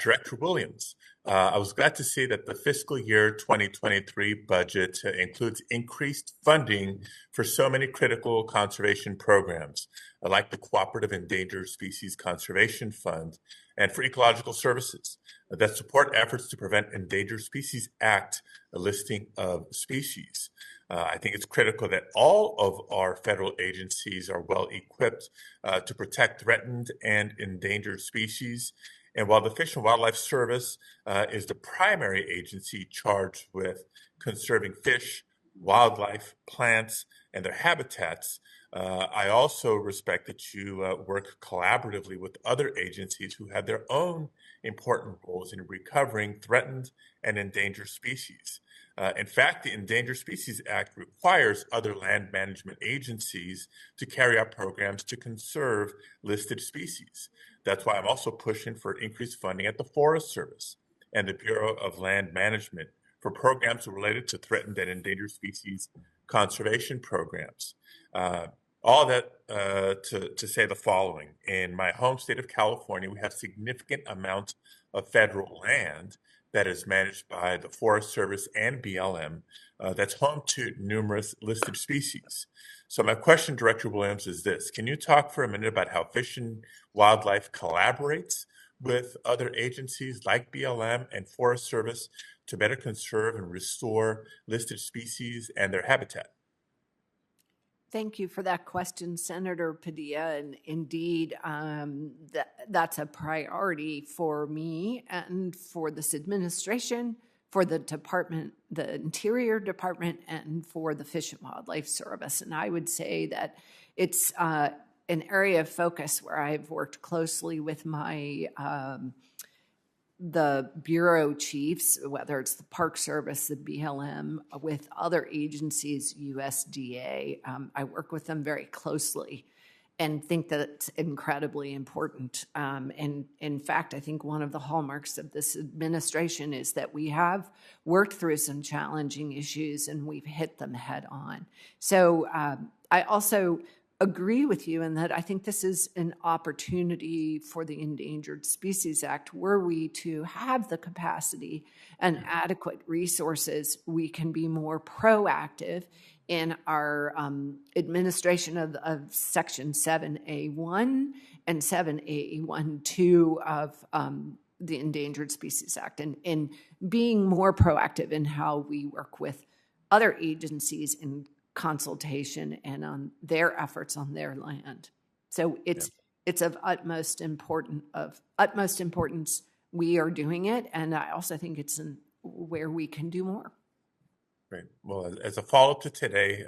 Director Williams, I was glad to see that the fiscal year 2023 budget includes increased funding for so many critical conservation programs, like the Cooperative Endangered Species Conservation Fund, and for ecological services that support efforts to prevent Endangered Species Act listing of species. I think it's critical that all of our federal agencies are well equipped to protect threatened and endangered species. And while the Fish and Wildlife Service is the primary agency charged with conserving fish, wildlife, plants, and their habitats, I also respect that you work collaboratively with other agencies who have their own important roles in recovering threatened and endangered species. In fact, the Endangered Species Act requires other land management agencies to carry out programs to conserve listed species. That's why I'm also pushing for increased funding at the Forest Service and the Bureau of Land Management for programs related to threatened and endangered species conservation programs. All that to say the following. In my home state of California, we have significant amounts of federal land that is managed by the Forest Service and BLM that's home to numerous listed species. So my question, Director Williams, is this. Can you talk for a minute about how Fish and Wildlife collaborates with other agencies like BLM and Forest Service to better conserve and restore listed species and their habitat? Thank you for that question, Senator Padilla. And indeed, that's a priority for me and for this administration, for the department, the Interior Department, and for the Fish and Wildlife Service. And I would say that it's an area of focus where I've worked closely with my the bureau chiefs, whether it's the Park Service, the BLM, with other agencies, USDA. I work with them very closely. and think that it's incredibly important. And in fact, I think one of the hallmarks of this administration is that we have worked through some challenging issues and we've hit them head on. So I also agree with you in that I think this is an opportunity for the Endangered Species Act. Were we to have the capacity and adequate resources, we can be more proactive in our administration of Section 7A1 and 7A12 of the Endangered Species Act, and in being more proactive in how we work with other agencies in consultation and on their efforts on their land. So it's of utmost importance. We are doing it, and I also think it's where we can do more. Great. Well, as a follow-up to today,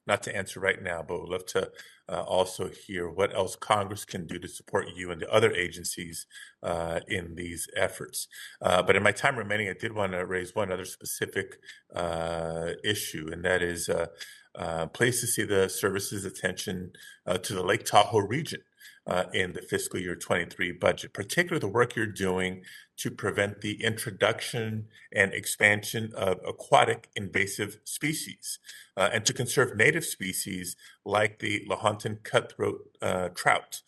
not to answer right now, but we'd love to also hear what else Congress can do to support you and the other agencies in these efforts. But in my time remaining, I did want to raise one other specific issue, and that is pleased to see the service's attention to the Lake Tahoe region in the fiscal year 23 budget, particularly the work you're doing to prevent the introduction and expansion of aquatic invasive species and to conserve native species like the Lahontan cutthroat trout.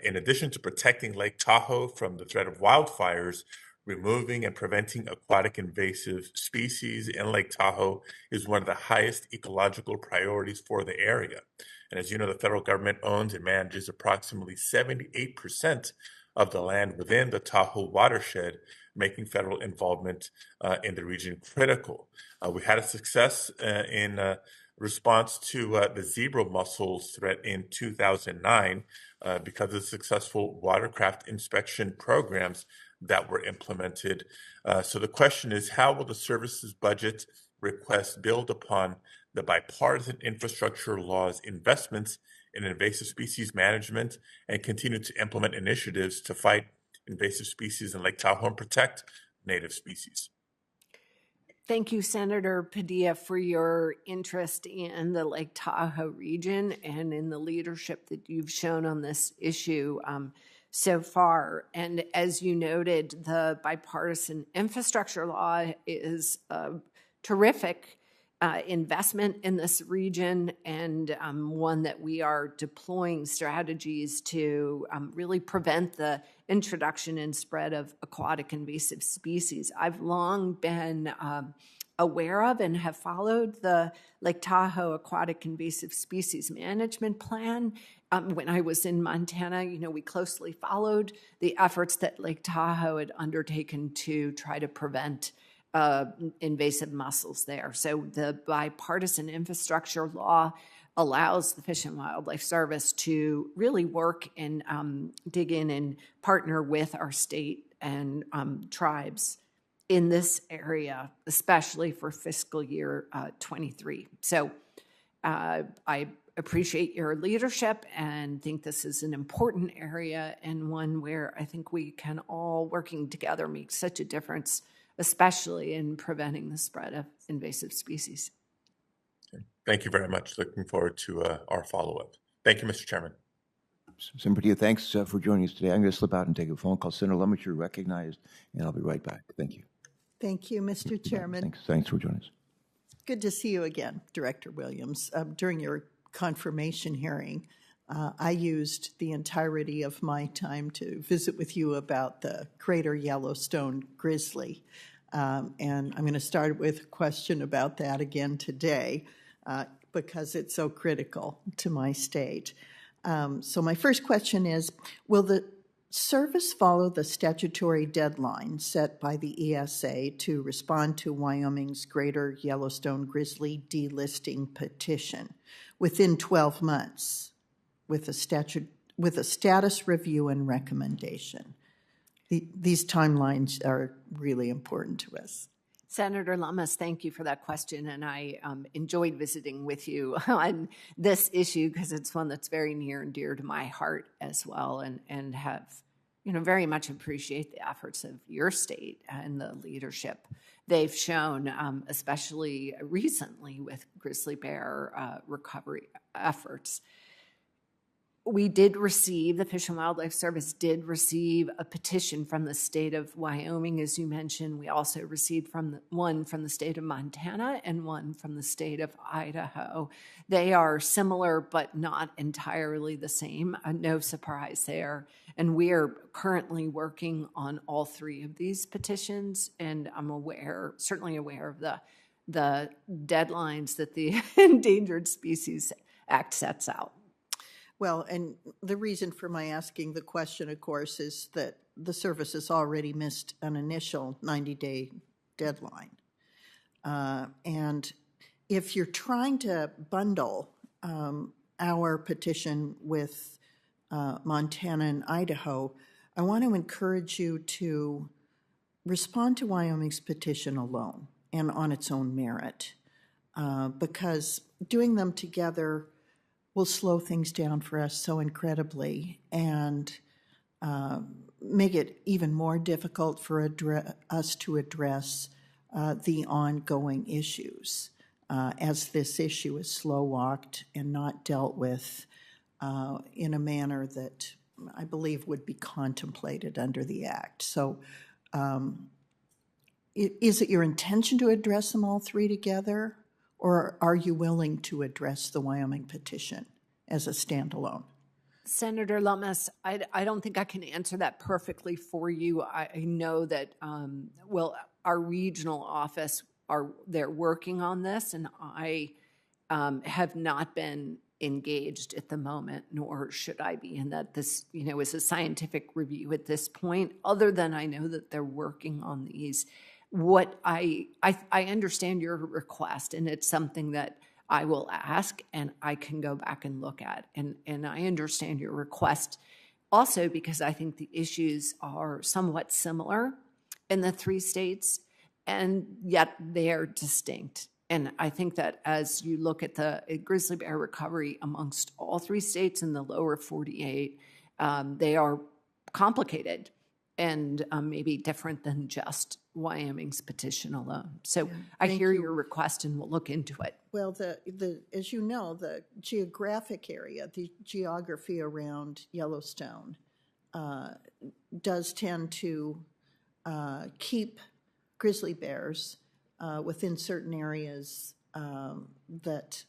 In addition to protecting Lake Tahoe from the threat of wildfires, removing and preventing aquatic invasive species in Lake Tahoe is one of the highest ecological priorities for the area. And as you know, the federal government owns and manages approximately 78% of the land within the Tahoe watershed, making federal involvement in the region critical. We had a success in response to the zebra mussels threat in 2009 because of successful watercraft inspection programs that were implemented. So the question is, how will the services budget request build upon the bipartisan infrastructure law's investments in invasive species management and continue to implement initiatives to fight invasive species in Lake Tahoe and protect native species? Thank you, Senator Padilla, for your interest in the Lake Tahoe region and in the leadership that you've shown on this issue so far. And as you noted, the bipartisan infrastructure law is a terrific investment in this region, and one that we are deploying strategies to really prevent the introduction and spread of aquatic invasive species. I've long been aware of and have followed the Lake Tahoe Aquatic Invasive Species Management Plan. When I was in Montana, we closely followed the efforts that Lake Tahoe had undertaken to try to prevent invasive mussels there. So the bipartisan infrastructure law allows the Fish and Wildlife Service to really work and dig in and partner with our state and tribes in this area, especially for fiscal year 23. So I appreciate your leadership and think this is an important area and one where I think we can all, working together, make such a difference, especially in preventing the spread of invasive species. Thank you very much. Looking forward to our follow-up. Thank you, Mr. Chairman. Senator Padilla, thanks for joining us today. I'm going to slip out and take a phone call. Senator Lummis, you're recognized, and I'll be right back. Thank you. Thank you, Mr. Chairman. Thanks for joining us. Good to see you again, Director Williams. During your confirmation hearing, I used the entirety of my time to visit with you about the Greater Yellowstone grizzly. And I'm going to start with a question about that again today because it's so critical to my state. So my first question is, will the service follow the statutory deadline set by the ESA to respond to Wyoming's Greater Yellowstone grizzly delisting petition within 12 months with a status review and recommendation? These timelines are really important to us. Senator Lummis, thank you for that question, and I enjoyed visiting with you on this issue because it's one that's very near and dear to my heart as well, and have very much appreciate the efforts of your state and the leadership they've shown, especially recently with grizzly bear recovery efforts. the Fish and Wildlife Service did receive a petition from the state of Wyoming, as you mentioned. We also received one from the state of Montana and one from the state of Idaho. They are similar, but not entirely the same. No surprise there. And we are currently working on all three of these petitions, and I'm certainly aware of the deadlines that the Endangered Species Act sets out. Well, and the reason for my asking the question, of course, is that the service has already missed an initial 90-day deadline. And if you're trying to bundle our petition with Montana and Idaho, I want to encourage you to respond to Wyoming's petition alone and on its own merit, because doing them together will slow things down for us so incredibly and make it even more difficult for us to address the ongoing issues as this issue is slow-walked and not dealt with in a manner that I believe would be contemplated under the Act. So is it your intention to address them all three together? Or are you willing to address the Wyoming petition as a standalone? Senator Lummis, I don't think I can answer that perfectly for you. I know that, our regional office, they're working on this, and I have not been engaged at the moment, nor should I be, in that this, is a scientific review at this point, other than I know that they're working on these. What I understand your request, and it's something that I will ask and I can go back and look at. And I understand your request also because I think the issues are somewhat similar in the three states, and yet they are distinct. And I think that as you look at the grizzly bear recovery amongst all three states in the lower 48, they are complicated and maybe different than just Wyoming's petition alone. So I hear your request and we'll look into it. Well, as you know, the geographic area, the geography around Yellowstone does tend to keep grizzly bears within certain areas that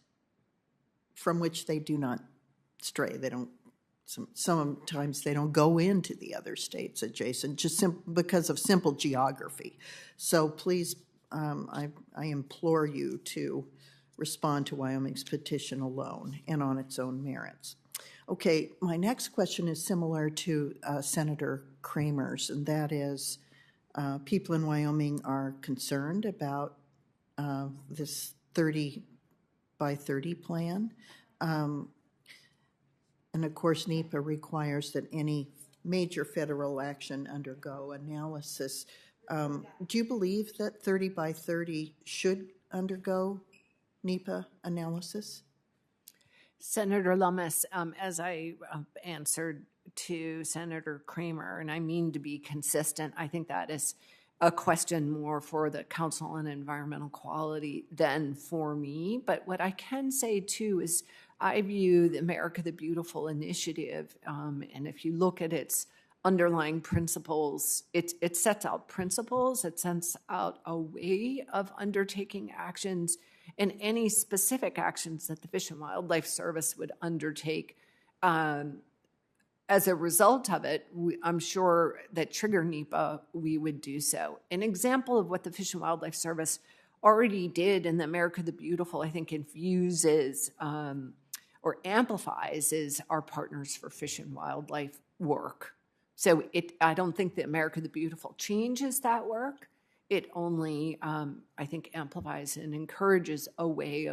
from which they do not stray. They don't. Sometimes they don't go into the other states adjacent, just because of simple geography. So please, I implore you to respond to Wyoming's petition alone and on its own merits. Okay, my next question is similar to Senator Kramer's, and that is people in Wyoming are concerned about this 30 by 30 plan. And of course, NEPA requires that any major federal action undergo analysis. Do you believe that 30 by 30 should undergo NEPA analysis? Senator Lummis, as I answered to Senator Kramer, and I mean to be consistent, I think that is a question more for the Council on Environmental Quality than for me. But what I can say too is I view the America the Beautiful initiative, and if you look at its underlying principles, it sets out principles, it sets out a way of undertaking actions, and any specific actions that the Fish and Wildlife Service would undertake. As a result of it, I'm sure that trigger NEPA, we would do so. An example of what the Fish and Wildlife Service already did in the America the Beautiful, I think infuses or amplifies is our Partners for Fish and Wildlife work. So I don't think that America the Beautiful changes that work. It only, I think, amplifies and encourages a way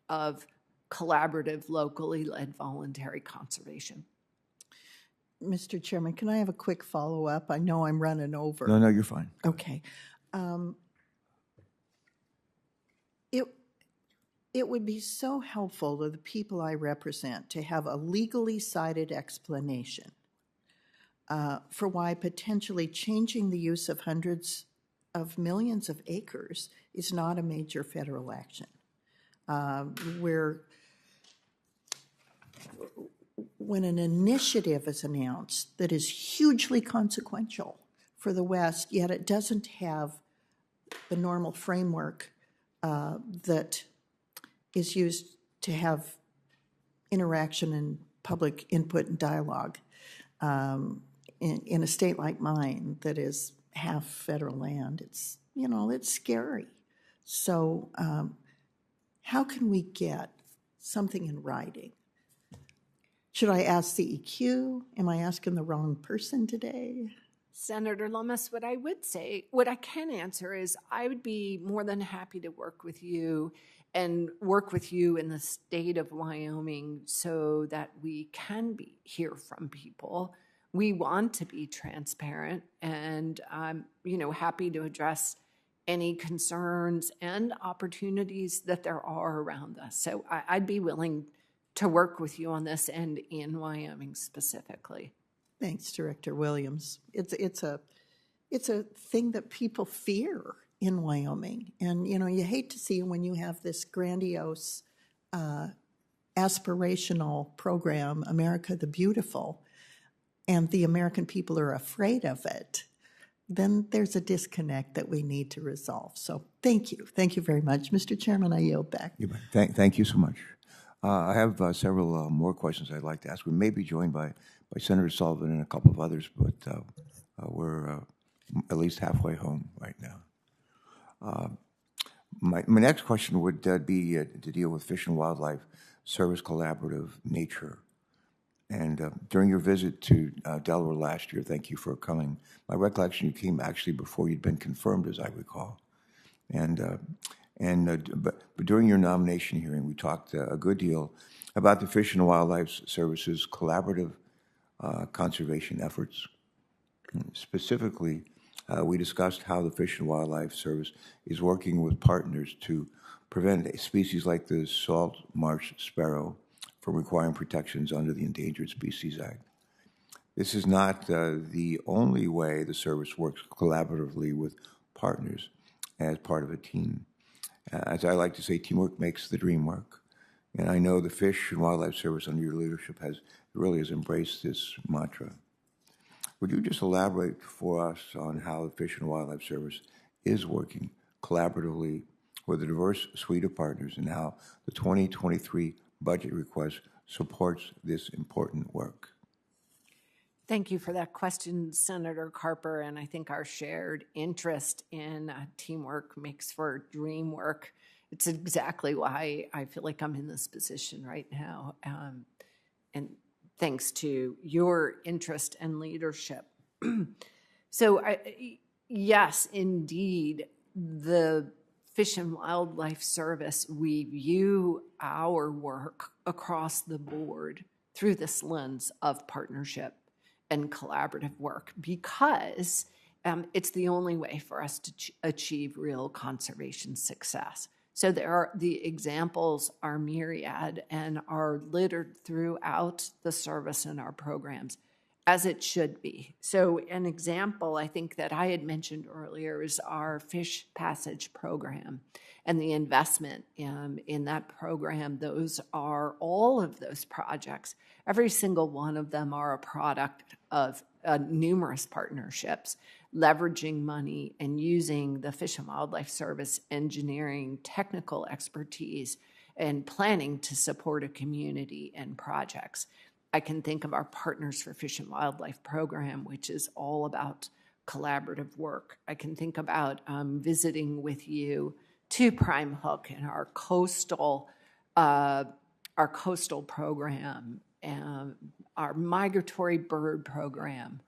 of collaborative, locally led voluntary conservation. Mr. Chairman, can I have a quick follow-up? I know I'm running over. No, you're fine. Okay. It would be so helpful to the people I represent to have a legally cited explanation for why potentially changing the use of hundreds of millions of acres is not a major federal action. when an initiative is announced that is hugely consequential for the West, yet it doesn't have the normal framework that is used to have interaction and public input and dialogue in a state like mine that is half federal land, it's, it's scary. So how can we get something in writing? Should I ask CEQ? Am I asking the wrong person today? Senator Lummis, what I can answer is I would be more than happy to work with you and work with you in the state of Wyoming so that we can hear from people. We want to be transparent, and I'm, happy to address any concerns and opportunities that there are around us. So I'd be willing to work with you on this and in Wyoming specifically. Thanks, Director Williams. It's a thing that people fear in Wyoming, and you hate to see when you have this grandiose, aspirational program, America the Beautiful, and the American people are afraid of it. Then there's a disconnect that we need to resolve. So thank you very much, Mr. Chairman. I yield back. Thank you so much. I have several more questions I'd like to ask. We may be joined by Senator Sullivan and a couple of others, but we're at least halfway home right now. My next question would be to deal with Fish and Wildlife Service Collaborative nature. And during your visit to Delaware last year, thank you for coming. My recollection, you came actually before you'd been confirmed, as I recall. But during your nomination hearing, we talked a good deal about the Fish and Wildlife Service's collaborative conservation efforts. Specifically, we discussed how the Fish and Wildlife Service is working with partners to prevent a species like the salt marsh sparrow from requiring protections under the Endangered Species Act. This is not the only way the service works collaboratively with partners as part of a team. As I like to say, teamwork makes the dream work. And I know the Fish and Wildlife Service under your leadership has embraced this mantra. Would you just elaborate for us on how the Fish and Wildlife Service is working collaboratively with a diverse suite of partners and how the 2023 budget request supports this important work? Thank you for that question, Senator Carper, and I think our shared interest in teamwork makes for dream work. It's exactly why I feel like I'm in this position right now, and thanks to your interest and leadership. So, yes, indeed, the Fish and Wildlife Service, we view our work across the board through this lens of partnership and collaborative work because it's the only way for us to achieve real conservation success. So the examples are myriad and are littered throughout the service and our programs, as it should be. So an example I think that I had mentioned earlier is our Fish Passage program and the investment in that program. Those are all of those projects. Every single one of them are a product of numerous partnerships, leveraging money and using the Fish and Wildlife Service engineering technical expertise and planning to support a community and projects. I can think of our Partners for Fish and Wildlife program, which is all about collaborative work. I can think about visiting with you to Prime Hook and our coastal program, and our migratory bird program,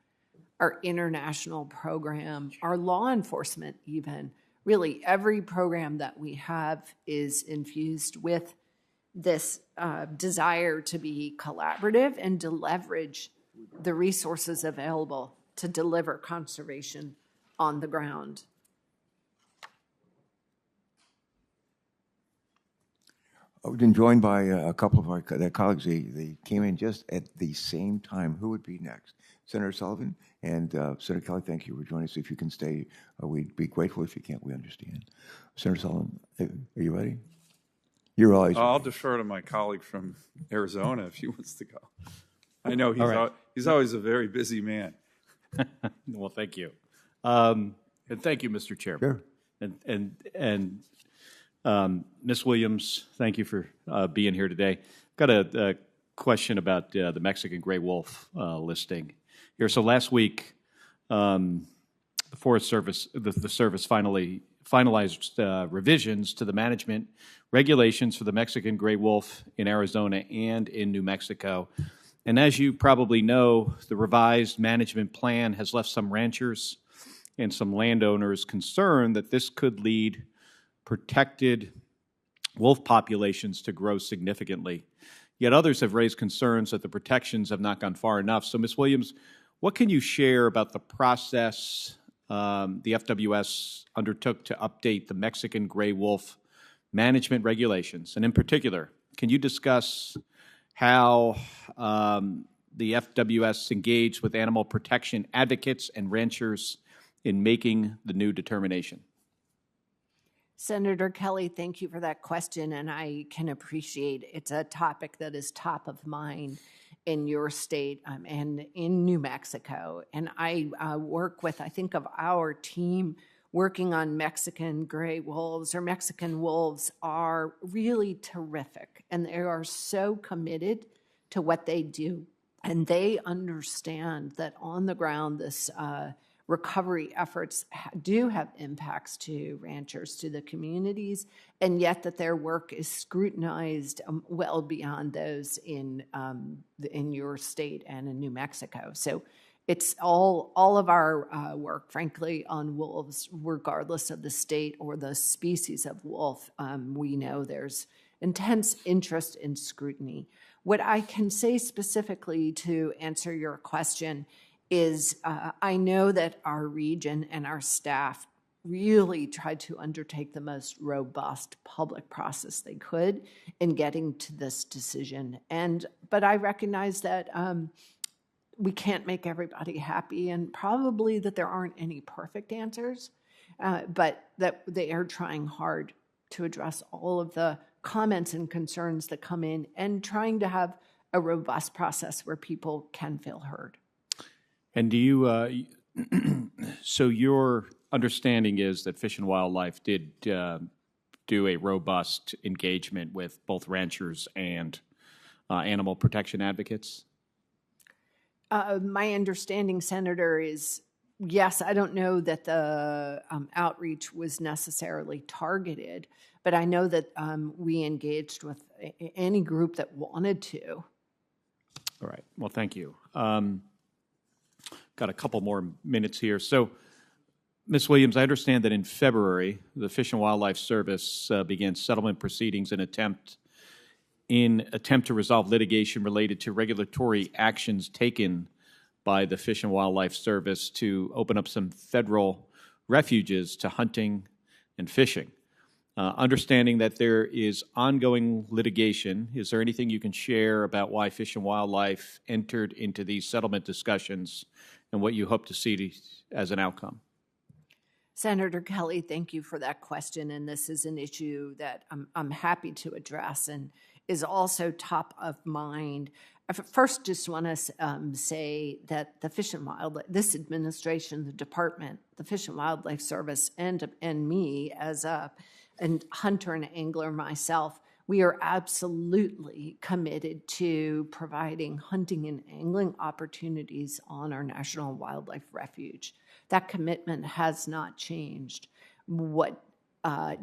our international program, our law enforcement even. Really, every program that we have is infused with this desire to be collaborative and to leverage the resources available to deliver conservation on the ground. I've been joined by a couple of our colleagues. They came in just at the same time. Who would be next? Senator Sullivan and Senator Kelly, thank you for joining us. If you can stay, we'd be grateful. If you can't, we understand. Senator Sullivan, are you ready? You're always. I'll defer to my colleague from Arizona if he wants to go. I know he's, All right. he's always a very busy man. Well, thank you. And thank you, Mr. Chairman. Sure. And Ms. Williams, thank you for being here today. Got a question about the Mexican gray wolf listing here. So last week, the Forest Service, the service finally finalized revisions to the management regulations for the Mexican gray wolf in Arizona and in New Mexico. And as you probably know, the revised management plan has left some ranchers and some landowners concerned that this could lead protected wolf populations to grow significantly. Yet others have raised concerns that the protections have not gone far enough. So, Ms. Williams, what can you share about the process the FWS undertook to update the Mexican gray wolf management regulations? And in particular, can you discuss how the FWS engaged with animal protection advocates and ranchers in making the new determination? Senator Kelly, thank you for that question, and I can appreciate it's a topic that is top of mind in your state and in New Mexico. And I work with, I think of our team working on Mexican gray wolves, or Mexican wolves are really terrific, and they are so committed to what they do. And they understand that on the ground, this recovery efforts do have impacts to ranchers, to the communities, and yet that their work is scrutinized well beyond those in your state and in New Mexico. So it's all of our work, frankly, on wolves, regardless of the state or the species of wolf. We know there's intense interest in scrutiny. What I can say specifically to answer your question is I know that our region and our staff really tried to undertake the most robust public process they could in getting to this decision. But I recognize that we can't make everybody happy, and probably that there aren't any perfect answers, but that they are trying hard to address all of the comments and concerns that come in and trying to have a robust process where people can feel heard. And do you, so your understanding is that Fish and Wildlife did do a robust engagement with both ranchers and animal protection advocates? My understanding, Senator, is yes. I don't know that the outreach was necessarily targeted, but I know that we engaged with any group that wanted to. All right. Well, thank you. Got a couple more minutes here. So, Ms. Williams, I understand that in February, the Fish and Wildlife Service began settlement proceedings in attempt to resolve litigation related to regulatory actions taken by the Fish and Wildlife Service to open up some federal refuges to hunting and fishing. Understanding that there is ongoing litigation, is there anything you can share about why Fish and Wildlife entered into these settlement discussions and what you hope to see as an outcome? Senator Kelly, thank you for that question. And this is an issue that I'm happy to address and is also top of mind. I first just want to say that the Fish and Wildlife, this administration, the department, the Fish and Wildlife Service, and me as a hunter and angler myself, we are absolutely committed to providing hunting and angling opportunities on our National Wildlife Refuge. That commitment has not changed. What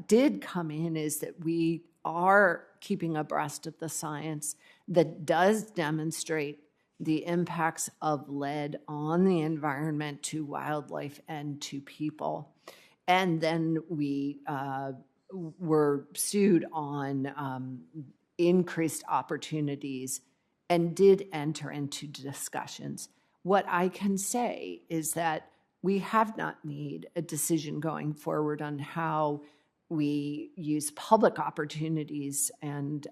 did come in is that we are keeping abreast of the science that does demonstrate the impacts of lead on the environment, to wildlife, and to people. And then we were sued on increased opportunities and did enter into discussions. What I can say is that we have not made a decision going forward on how we use public opportunities and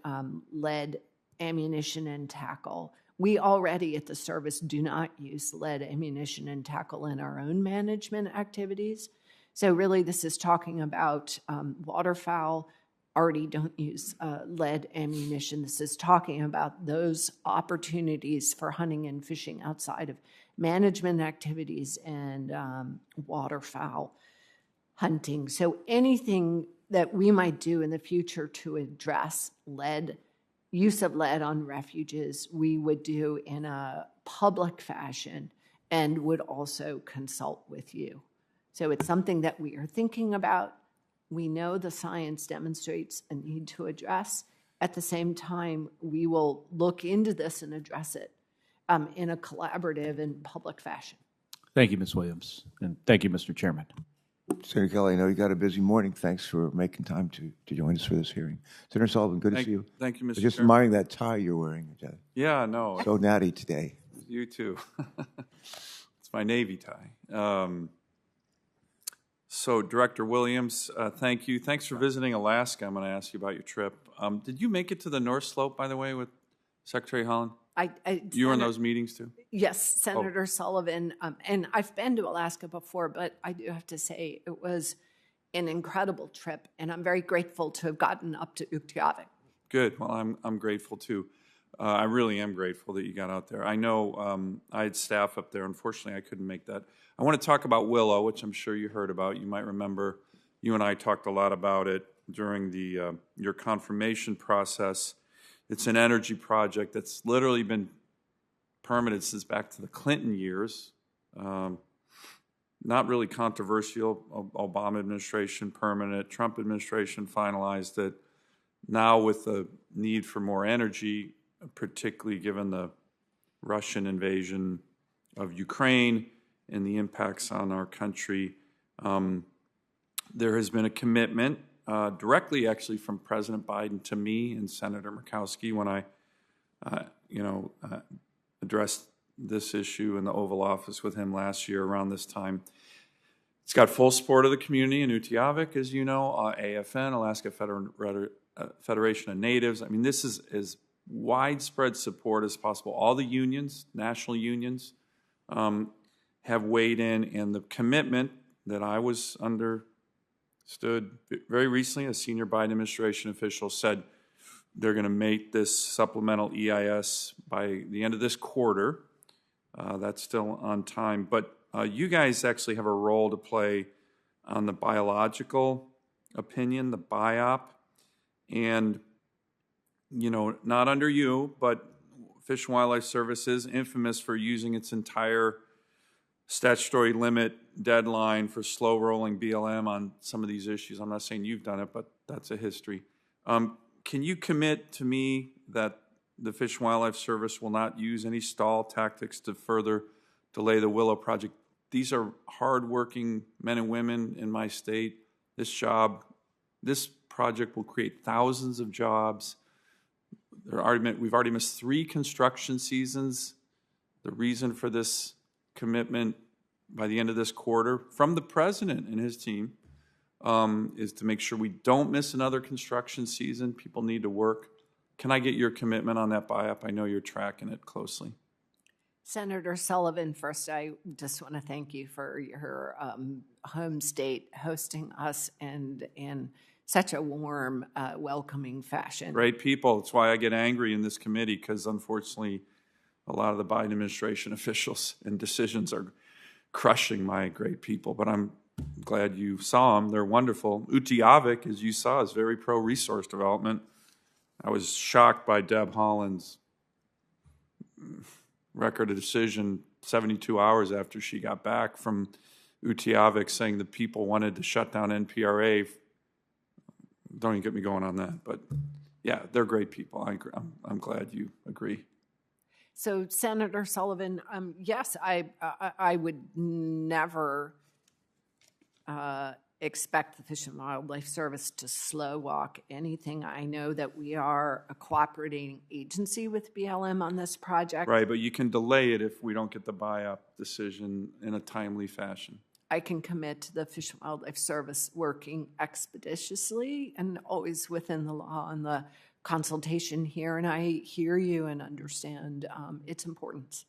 lead ammunition and tackle. We already at the service do not use lead ammunition and tackle in our own management activities. So really this is talking about waterfowl already don't use lead ammunition. This is talking about those opportunities for hunting and fishing outside of management activities and waterfowl hunting. So anything that we might do in the future to address use of lead on refuges, we would do in a public fashion and would also consult with you. So it's something that we are thinking about. We know the science demonstrates a need to address. At the same time, we will look into this and address it in a collaborative and public fashion. Thank you, Ms. Williams, and thank you, Mr. Chairman. Senator Kelly, I know you got a busy morning. Thanks for making time to join us for this hearing. Senator Sullivan, good to see you. Thank you, Mr. Just Chairman. admiring that tie you're wearing. Yeah, no. So natty today. You too. It's my Navy tie. So, Director Williams, thank you. Thanks for visiting Alaska. I'm going to ask you about your trip. Did you make it to the North Slope, by the way, with Secretary Holland? You were in those meetings too? Yes, Senator Sullivan. And I've been to Alaska before, but I do have to say it was an incredible trip, and I'm very grateful to have gotten up to Uktiavik. Good. Well, I'm grateful too. I really am grateful that you got out there. I know I had staff up there. Unfortunately, I couldn't make that. I want to talk about Willow, which I'm sure you heard about. You might remember you and I talked a lot about it during the your confirmation process. It's an energy project that's literally been permitted since back to the Clinton years. Not really controversial. Obama administration permitted it. Trump administration finalized it. Now with the need for more energy, particularly given the Russian invasion of Ukraine and the impacts on our country, there has been a commitment directly actually from President Biden to me and Senator Murkowski when I addressed this issue in the Oval Office with him last year around this time. It's got full support of the community in Utqiagvik, as you know, AFN, Alaska Federation of Natives. I mean, this is as widespread support as possible. All the unions, national unions, have weighed in, and the commitment that I was understood very recently, a senior Biden administration official said they're going to make this supplemental EIS by the end of this quarter. That's still on time. But you guys actually have a role to play on the biological opinion, the BIOP. And, not under you, but Fish and Wildlife Service is infamous for using its entire statutory limit deadline for slow-rolling BLM on some of these issues. I'm not saying you've done it, but that's a history. Can you commit to me that the Fish and Wildlife Service will not use any stall tactics to further delay the Willow project? These are hardworking men and women in my state. This project will create thousands of jobs. We've already missed 3 construction seasons. The reason for this commitment by the end of this quarter from the president and his team is to make sure we don't miss another construction season. People need to work. Can I get your commitment on that BIOP? I know you're tracking it closely. Senator Sullivan, first, I just want to thank you for your home state hosting us and in such a warm, welcoming fashion. Great people. That's why I get angry in this committee, because unfortunately, a lot of the Biden administration officials and decisions are crushing my great people. But I'm glad you saw them. They're wonderful. Utqiagvik, as you saw, is very pro-resource development. I was shocked by Deb Haaland's record of decision 72 hours after she got back from Utqiagvik saying the people wanted to shut down NPRA. Don't even get me going on that. But yeah, they're great people. I'm glad you agree. So, Senator Sullivan, yes, I would never expect the Fish and Wildlife Service to slow walk anything. I know that we are a cooperating agency with BLM on this project. Right, but you can delay it if we don't get the BIOP decision in a timely fashion. I can commit to the Fish and Wildlife Service working expeditiously and always within the law and the consultation here, and I hear you and understand its importance.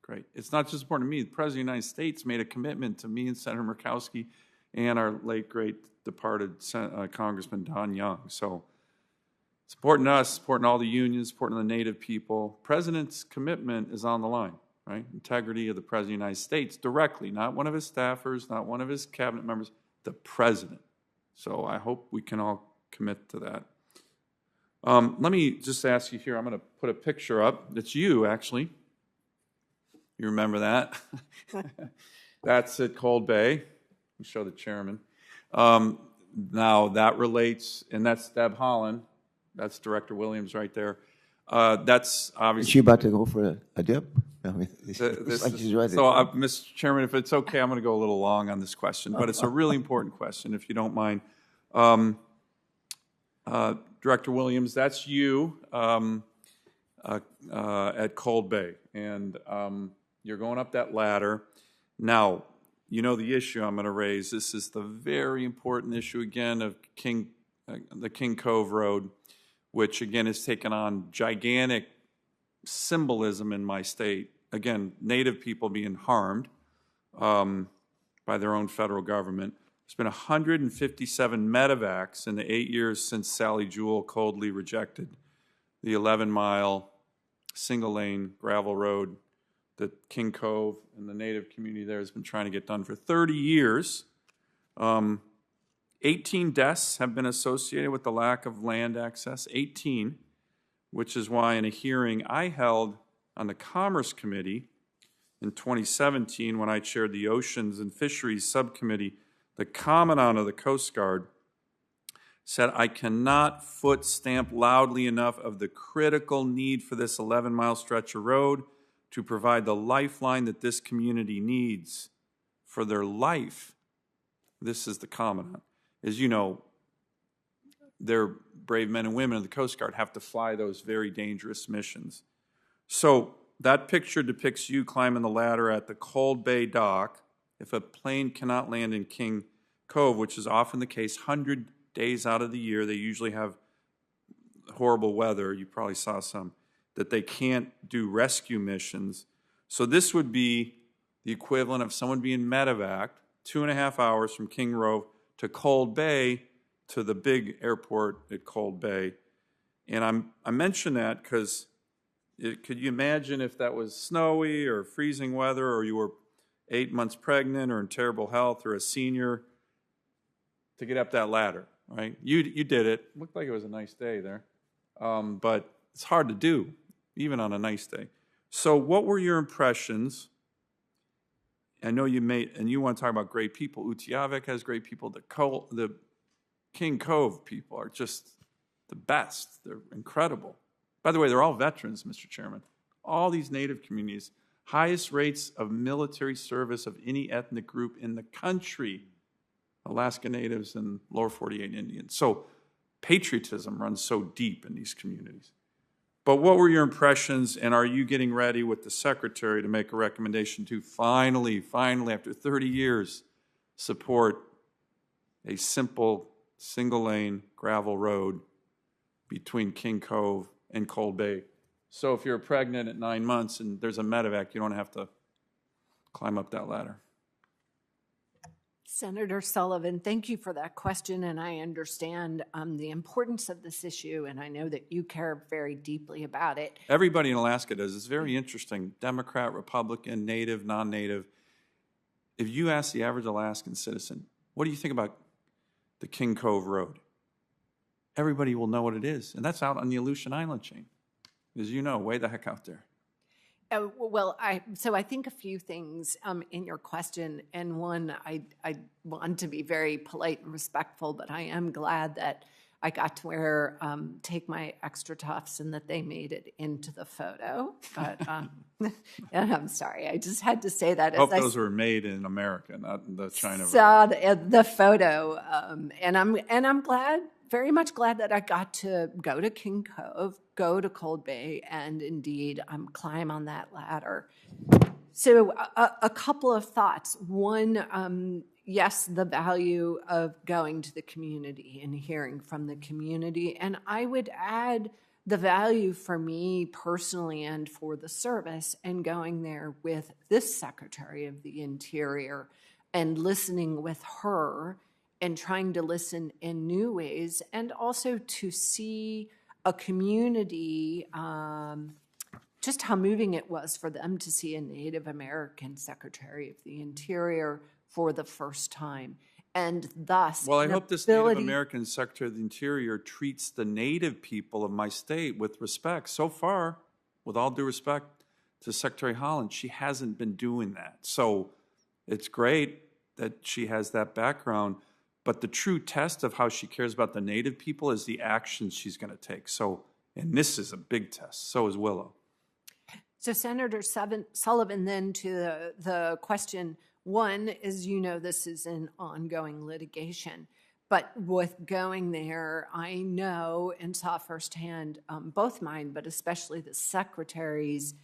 Great. It's not just important to me. The President of the United States made a commitment to me and Senator Murkowski and our late, great departed Congressman Don Young. So it's important to us, important to all the unions, important to the Native people. President's commitment is on the line, right? Integrity of the President of the United States directly, not one of his staffers, not one of his cabinet members, the President. So I hope we can all commit to that. Let me just ask you here, I'm going to put a picture up. It's you, actually. You remember that? That's at Cold Bay. I'll show the chairman. Now, that relates, and that's Deb Holland. That's Director Williams right there. That's obviously... Is she about to go for a dip? I mean, Mr. Chairman, if it's okay, I'm going to go a little long on this question, but it's a really important question, if you don't mind. Director Williams, that's you at Cold Bay, and you're going up that ladder. Now, you know the issue I'm going to raise. This is the very important issue, again, of the King Cove Road, which, again, has taken on gigantic symbolism in my state. Again, Native people being harmed by their own federal government. There's been 157 medevacs in the 8 years since Sally Jewell coldly rejected the 11-mile single-lane gravel road that King Cove and the Native community there has been trying to get done for 30 years. 18 deaths have been associated with the lack of land access, 18, which is why in a hearing I held on the Commerce Committee in 2017 when I chaired the Oceans and Fisheries Subcommittee, the Commandant of the Coast Guard said, I cannot foot stamp loudly enough of the critical need for this 11-mile stretch of road to provide the lifeline that this community needs for their life. This is the Commandant. As you know, their brave men and women of the Coast Guard have to fly those very dangerous missions. So that picture depicts you climbing the ladder at the Cold Bay dock. If a plane cannot land in King Cove, which is often the case, 100 days out of the year, they usually have horrible weather, you probably saw some, that they can't do rescue missions. So this would be the equivalent of someone being medevaced 2.5 hours from King Cove to Cold Bay to the big airport at Cold Bay. And I mention that because could you imagine if that was snowy or freezing weather, or you were 8 months pregnant or in terrible health or a senior, to get up that ladder, right? You did it. Looked like it was a nice day there. But it's hard to do, even on a nice day. So what were your impressions? I know you want to talk about great people. Utiavik has great people. The King Cove people are just the best. They're incredible. By the way, they're all veterans, Mr. Chairman. All these Native communities, highest rates of military service of any ethnic group in the country, Alaska Natives and Lower 48 Indians. So patriotism runs so deep in these communities. But what were your impressions, and are you getting ready with the Secretary to make a recommendation to finally, after 30 years, support a simple single-lane gravel road between King Cove and Cold Bay? So if you're pregnant at 9 months and there's a medevac, you don't have to climb up that ladder. Senator Sullivan, thank you for that question, and I understand the importance of this issue, and I know that you care very deeply about it. Everybody in Alaska does. It's very interesting. Democrat, Republican, Native, non-Native. If you ask the average Alaskan citizen, what do you think about the King Cove Road? Everybody will know what it is, and that's out on the Aleutian Island chain, as you know, way the heck out there. Well, I think a few things in your question, and one, I want to be very polite and respectful, but I am glad that I got to take my extra tufts and that they made it into the photo. But and I'm sorry, I just had to say that. I hope those were made in America, not in the China. Saw the photo, and I'm glad. Very much glad that I got to go to King Cove, go to Cold Bay, and indeed climb on that ladder. So a couple of thoughts. One, yes, the value of going to the community and hearing from the community. And I would add the value for me personally and for the service and going there with this Secretary of the Interior and listening with her and trying to listen in new ways, and also to see a community, just how moving it was for them to see a Native American Secretary of the Interior for the first time. And thus, Well, I an hope this Native ability- American Secretary of the Interior treats the Native people of my state with respect. So far, with all due respect to Secretary Holland, she hasn't been doing that. So it's great that she has that background, but the true test of how she cares about the Native people is the actions she's going to take. So, and this is a big test. So is Willow. So Senator Sullivan, then to the question, one, as you know, this is an ongoing litigation. But with going there, I know and saw firsthand both mine, but especially the Secretary's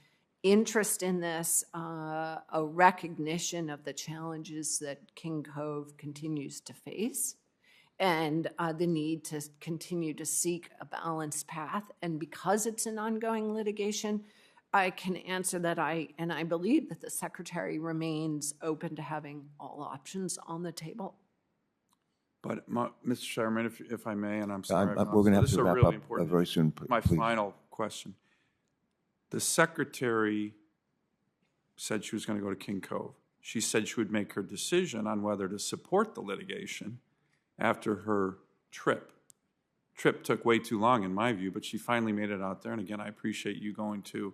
interest in this, a recognition of the challenges that King Cove continues to face, and the need to continue to seek a balanced path. And because it's an ongoing litigation, I can answer that I believe that the Secretary remains open to having all options on the table. But, Mr. Chairman, if I may, and I'm sorry. we're going to have this to is wrap really up important. very soon, My please. final question. The Secretary said she was going to go to King Cove. She said she would make her decision on whether to support the litigation after her trip. Trip took way too long, in my view, but she finally made it out there. And again, I appreciate you going to.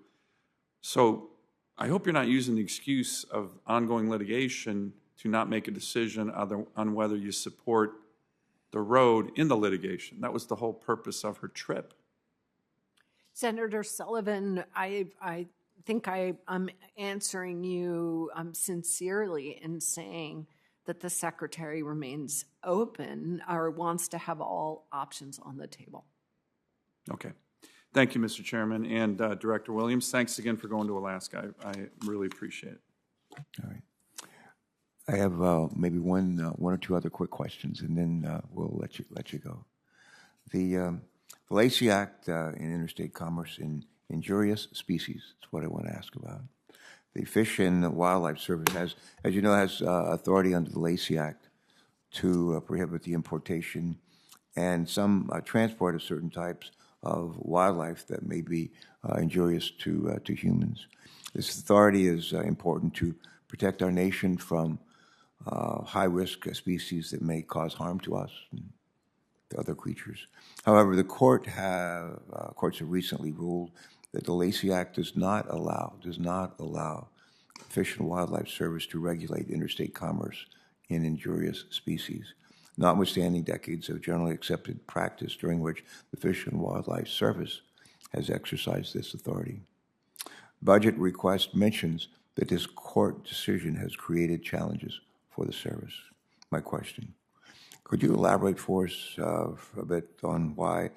So I hope you're not using the excuse of ongoing litigation to not make a decision on whether you support the road in the litigation. That was the whole purpose of her trip. Senator Sullivan, I think I'm answering you sincerely in saying that the Secretary remains open or wants to have all options on the table. Okay. Thank you, Mr. Chairman. And Director Williams, thanks again for going to Alaska. I really appreciate it. All right. I have maybe one or two other quick questions, and then we'll let you go. The Lacey Act in interstate commerce in injurious species is what I want to ask about. The Fish and Wildlife Service has, as you know, has authority under the Lacey Act to prohibit the importation and some transport of certain types of wildlife that may be injurious to humans. This authority is important to protect our nation from high-risk species that may cause harm to us and to other creatures. However, the courts have recently ruled that the Lacey Act does not allow the Fish and Wildlife Service to regulate interstate commerce in injurious species, notwithstanding decades of generally accepted practice during which the Fish and Wildlife Service has exercised this authority. Budget request mentions that this court decision has created challenges for the service. My question, could you elaborate for us a bit on why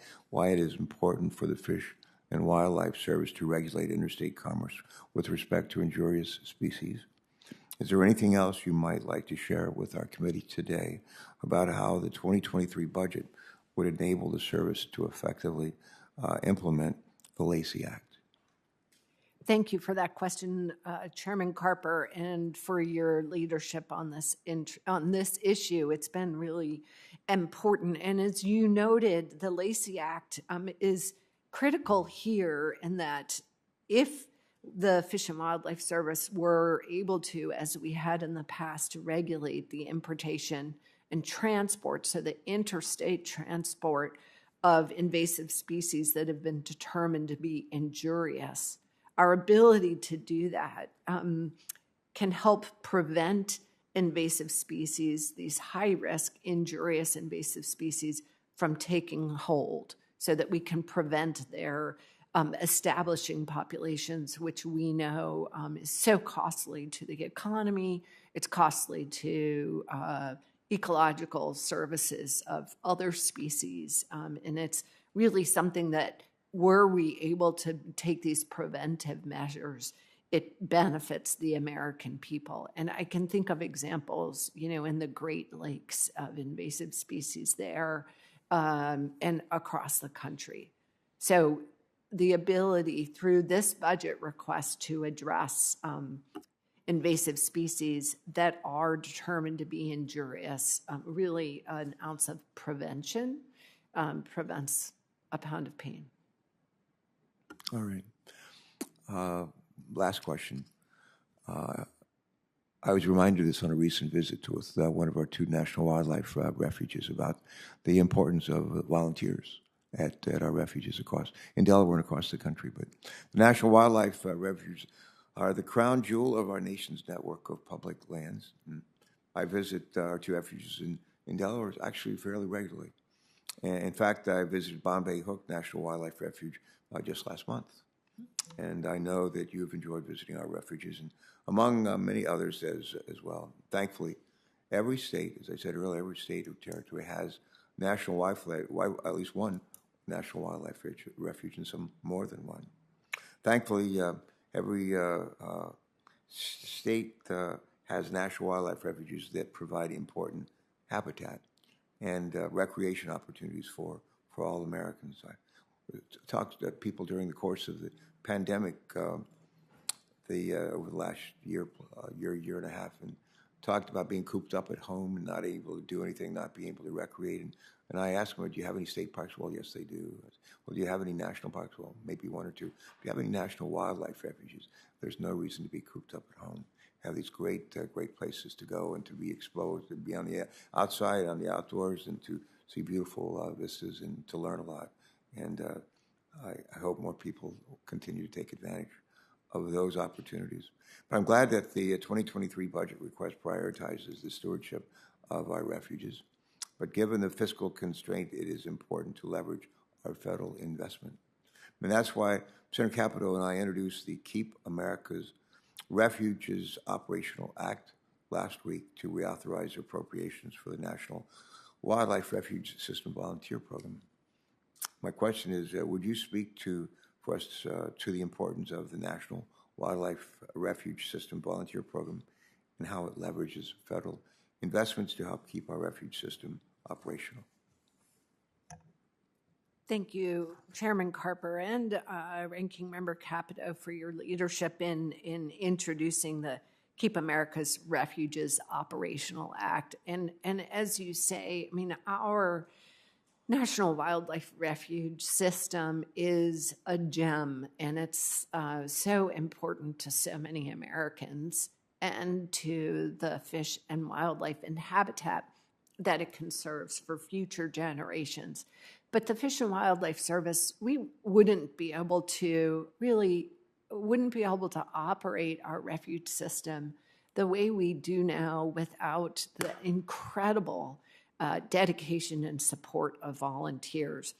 it is important for the Fish and Wildlife Service to regulate interstate commerce with respect to injurious species? Is there anything else you might like to share with our committee today about how the 2023 budget would enable the service to effectively implement the Lacey Act? Thank you for that question, Chairman Carper, and for your leadership on this issue. It's been really important. And as you noted, the Lacey Act is critical here in that if the Fish and Wildlife Service were able to, as we had in the past, to regulate the importation and transport, so the interstate transport of invasive species that have been determined to be injurious, our ability to do that can help prevent invasive species, these high-risk, injurious invasive species, from taking hold so that we can prevent their establishing populations, which we know is so costly to the economy. It's costly to ecological services of other species. And it's really something that, were we able to take these preventive measures, it benefits the American people. And I can think of examples, in the Great Lakes of invasive species there and across the country. So the ability through this budget request to address invasive species that are determined to be injurious. Really, an ounce of prevention prevents a pound of pain. All right. Last question. I was reminded of this on a recent visit with one of our 2 national wildlife refuges about the importance of volunteers at our refuges in Delaware and across the country. But the National Wildlife Refuges are the crown jewel of our nation's network of public lands. And I visit our 2 refuges in Delaware actually fairly regularly. And in fact, I visited Bombay Hook National Wildlife Refuge just last month. And I know that you've enjoyed visiting our refuges, and among many others as well. Thankfully, every state, as I said earlier, every state or territory has national wildlife, at least one national wildlife refuge, and some more than one. Thankfully, every state has national wildlife refuges that provide important habitat and recreation opportunities for all Americans. I talked to people during the course of the pandemic over the last year and a half, and talked about being cooped up at home and not able to do anything, not being able to recreate. And I asked them, do you have any state parks? Well, yes, they do. Well, do you have any national parks? Well, maybe 1 or 2. Do you have any national wildlife refuges? There's no reason to be cooped up at home. Have these great places to go and to be exposed, to be on the outside, on the outdoors, and to see beautiful vistas and to learn a lot. And I hope more people continue to take advantage of those opportunities. But I'm glad that the 2023 budget request prioritizes the stewardship of our refuges. But given the fiscal constraint, it is important to leverage our federal investment. And that's why Senator Capito and I introduced the Keep America's Refuges Operational Act last week to reauthorize appropriations for the National Wildlife Refuge System Volunteer Program. My question is, would you speak for us to the importance of the National Wildlife Refuge System Volunteer Program and how it leverages federal investments to help keep our refuge system operational? Thank you, Chairman Carper and Ranking Member Capito, for your leadership in introducing the Keep America's Refuges Operational Act. And as you say, I mean, our National Wildlife Refuge System is a gem, and it's so important to so many Americans and to the fish and wildlife and habitat that it conserves for future generations. But the Fish and Wildlife Service, we wouldn't be able to operate our refuge system the way we do now without the incredible dedication and support of volunteers.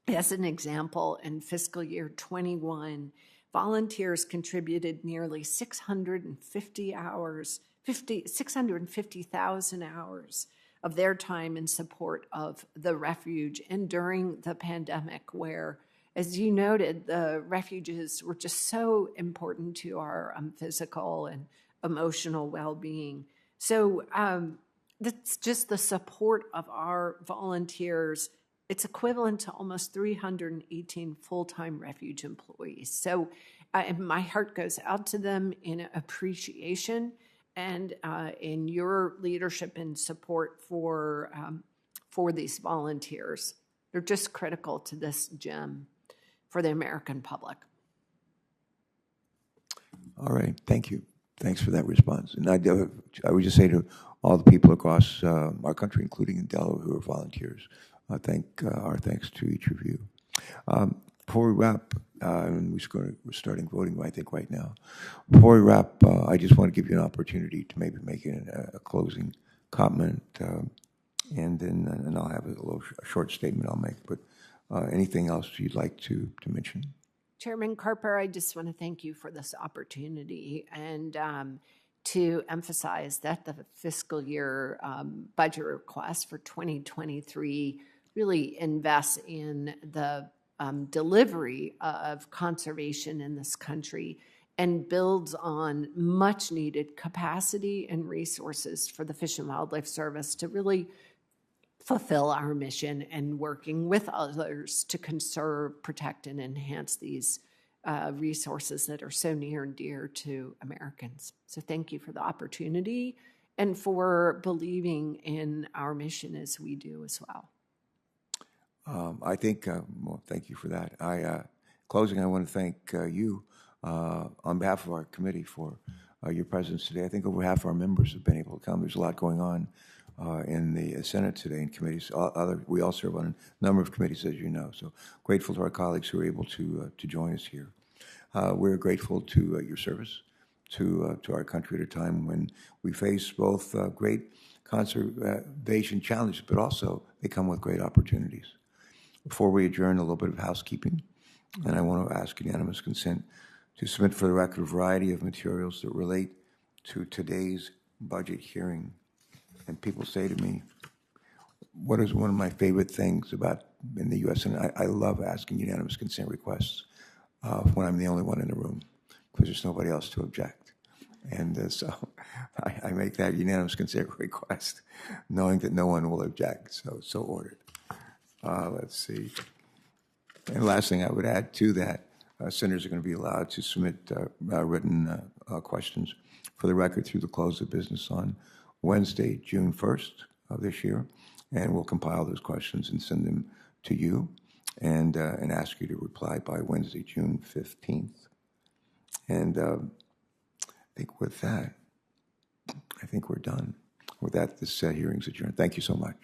As an example, in fiscal year 21, volunteers contributed nearly 650,000 hours of their time in support of the refuge. And during the pandemic, where, as you noted, the refuges were just so important to our physical and emotional well-being. So that's just the support of our volunteers. It's equivalent to almost 318 full-time refuge employees. So my heart goes out to them in appreciation and in your leadership and support for these volunteers. They're just critical to this gem for the American public. All right, thank you. Thanks for that response. And I would just say to all the people across our country, including in Delaware, who are volunteers, our thanks to each of you. Before we wrap, and we're starting voting, I think, right now. Before we wrap, I just want to give you an opportunity to maybe make a closing comment, and then I'll have a short statement I'll make. But anything else you'd like to mention? Chairman Carper, I just want to thank you for this opportunity and to emphasize that the fiscal year budget request for 2023 really invests in the delivery of conservation in this country and builds on much needed capacity and resources for the Fish and Wildlife Service to really fulfill our mission and working with others to conserve, protect, and enhance these resources that are so near and dear to Americans. So thank you for the opportunity and for believing in our mission as we do as well. I think, well, thank you for that. Closing, I want to thank you on behalf of our committee for your presence today. I think over half our members have been able to come. There's a lot going on in the Senate today in committees. We all serve on a number of committees, as you know. So grateful to our colleagues who are able to join us here. We're grateful to your service to our country at a time when we face both great conservation challenges, but also they come with great opportunities. Before we adjourn, a little bit of housekeeping, and I want to ask unanimous consent to submit for the record a variety of materials that relate to today's budget hearing. And people say to me, what is one of my favorite things about in the U.S., and I love asking unanimous consent requests when I'm the only one in the room, because there's nobody else to object. And so I make that unanimous consent request, knowing that no one will object, so ordered. Let's see. And last thing I would add to that, senators are going to be allowed to submit written questions for the record through the close of business on Wednesday, June 1st of this year, and we'll compile those questions and send them to you and ask you to reply by Wednesday, June 15th. And I think with that, I think we're done. With that, this hearing's adjourned. Thank you so much.